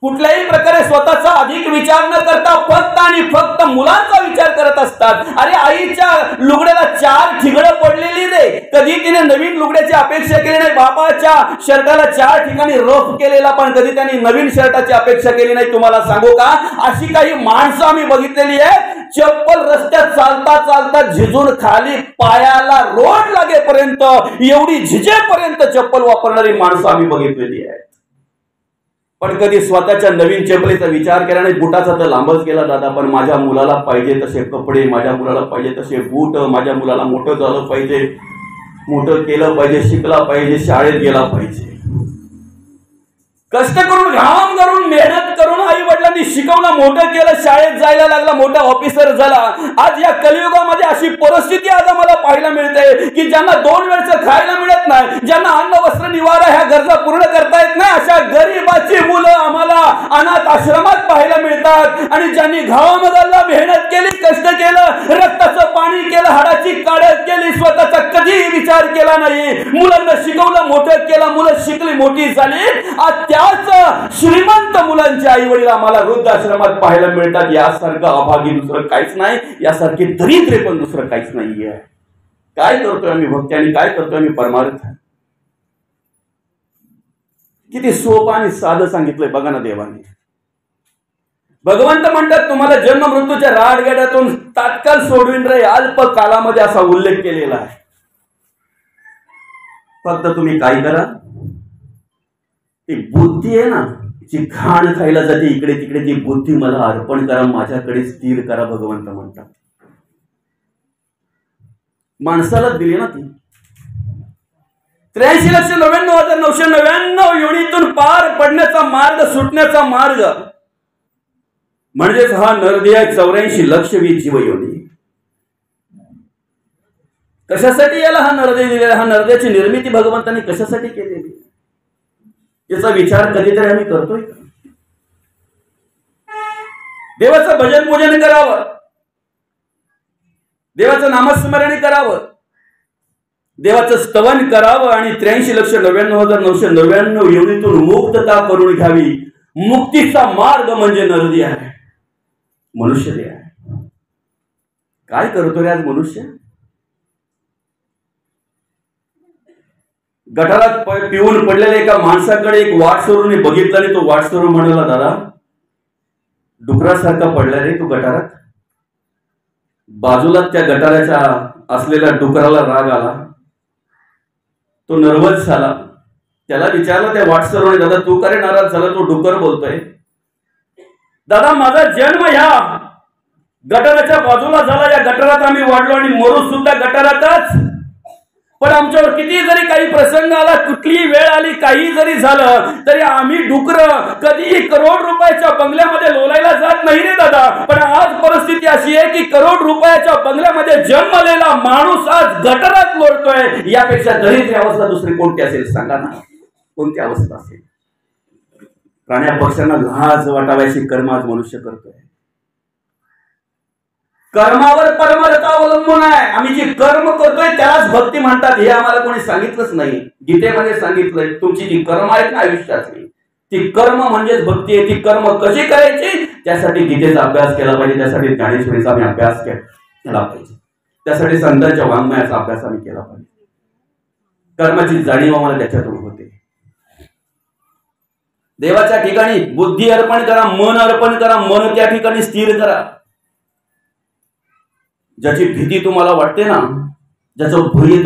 कुठल्याही प्रकारे स्वतःचा अधिक विचार न करता फक्त आणि फक्त मुलांचा विचार करत असतात. अरे आईच्या लुगड्याला 4 ठिगळं पडलेली रे, कधी तिने नवीन लुगड्याची अपेक्षा केली नाही. बाबाच्या शर्टाला 4 ठिकाणी रफ केलेला, पण कधी त्यांनी नवीन शर्टाची अपेक्षा केली नाही. तुम्हाला सांगू का, अशी काही माणसं आम्ही बघितलेली आहे, चप्पल रस्त्यात चालता चालता झिजून खाली पायाला रोड लागेपर्यंत, एवढी झिजेपर्यंत चप्पल वापरणारी माणसं आम्ही बघितलेली आहे. पण कधी स्वतःच्या नवीन चपलीचा विचार केला नाही. बुटाचा तर लांबच गेला दादा, पण माझ्या मुलाला पाहिजे तसे कपडे, माझ्या मुलाला पाहिजे तसे बूट, माझ्या मुलाला मोठं झालं पाहिजे, मोठं केलं पाहिजे, शिकला पाहिजे, शाळेत गेला पाहिजे. कष्ट करून, घाम करून, मेहनत करून आई वडिलांनी शिकवलं, मोठं केलं, शाळेत जायला लागला, मोठा ऑफिसर झाला. आज या कलियुगामध्ये अशी परिस्थिती आज आम्हाला पाहायला मिळते की ज्यांना 2 वेळचं खायला मिळत नाही, ज्यांना अन्न वस्त्र निवारा ह्या गरजा पूर्ण करता येत नाही, अशा गरीबाची मुलं आम्हाला अनाथ आश्रमात पाहायला मिळतात. आणि ज्यांनी घामामधला मेहनत केली, कष्ट केलं, रक्ताचं पाणी केलं, हाडाची काढत केली, स्वतःचा कधीही विचार केला नाही, मुलांना शिकवलं, मोठं केलं, मुलं शिकली, मोठी झाली. आज त्याच श्रीमंत मुलांचे आई वडील आम्हाला वृद्धाश्रमात पाहायला मिळतात. यासारखं अभागी दुसरं काहीच नाही, यासारखे दरिद्रे पण दुसरं काहीच नाहीये. काय करतोय आम्ही भक्ती आणि काय करतोय आम्ही परमार्थ? किती सोपं आणि साधं सांगितलंय बघा ना देवाने. भगवंत म्हणतात, तुम्हाला जन्म मृत्यूच्या राडगाड्यातून तात्काळ सोडविन रे, अल्प कालामध्ये असा उल्लेख केलेला आहे. फक्त तुम्ही काय करा, ती बुद्धी आहे ना जी घाण खायला जाते इकडे तिकडे, ती बुद्धी मला अर्पण करा, माझ्याकडे स्थिर करा, भगवंत म्हणतात. माणसाला दिली ना ती 83,99,999 योनीतून पार पडण्याचा मार्ग, सुटण्याचा मार्ग म्हणजेच हा नरदेह 84,00,000 जीवयोनी. कशासाठी याला हा नरदेह दिलेला? हा नरदेहाची निर्मिती भगवंतांनी कशासाठी केलेली याचा विचार कधीतरी आम्ही करतोय का? देवाचं भजन पूजन करावं, देवाचं नामस्मरण करावं, देवाचं स्तवन करावं आणि 83,99,999 योनीतून मुक्तता करून घ्यावी. मुक्तीचा मार्ग म्हणजे नरदेह आहे, मनुष्य देह आहे. काय करतो रे आज मनुष्य? गटारात पिऊन पडलेल्या एका माणसाकडे एक वाटसरूने बघितलं आणि तो वाटसरू म्हणाला, दादा डुकरासारखा पडला रे तू गटारात. बाजूला त्या गटाराच्या असलेल्या डुकराला राग आला, तो नर्वस झाला. त्याला विचारलं त्या वाटसरूने, दादा तू का रे नाराज झाला? तो डुकर बोलतोय, दादा माझा जन्म ह्या गटाराच्या बाजूला झाला, या गटारात आम्ही वाढलो आणि मरू सुद्धा गटारातच. पण आमच्यावर किती जरी काही प्रसंग आला, कुठलीही वेळ आली, काही जरी झालं तरी आम्ही डुकर कधीही करोड रुपयाच्या बंगल्यामध्ये लोलायला जात नाही रे दादा. पण आज परिस्थिती अशी आहे की करोड रुपयाच्या बंगल्यामध्ये जन्मलेला माणूस आज गटारात लोळतोय. यापेक्षा दरिद्री अवस्था दुसरी कोणती असेल सांगा ना, कोणती अवस्था असेल? प्राण्या पक्ष्यांना लाज वाटाव्याची कर्म आज मनुष्य करतोय. कर्मावर परमार्थ अवलंबून आहे. आम्ही जे कर्म करतोय त्यालाच भक्ती म्हणतात, हे आम्हाला कोणी सांगितलंच नाही. गीतेमध्ये सांगितलंय तुमची जी कर्म आहेत आयुष्यातली, ती कर्म म्हणजेच भक्ती आहे. ती कर्म कशी करायची त्यासाठी गीतेचा अभ्यास केला पाहिजे, त्यासाठी ज्ञानेश्वरीचा आम्ही अभ्यास केला पाहिजे, त्यासाठी संतांच्या वाङ्मयाचा अभ्यास आम्ही केला पाहिजे. कर्माची जाणीव आम्हाला त्याच्यातून होते. देवाच्या ठिकाणी बुद्धी अर्पण करा, मन अर्पण करा, मन त्या ठिकाणी स्थिर करा. ज्याची भीती तुम्हाला वाटते ना, ज्याचं भय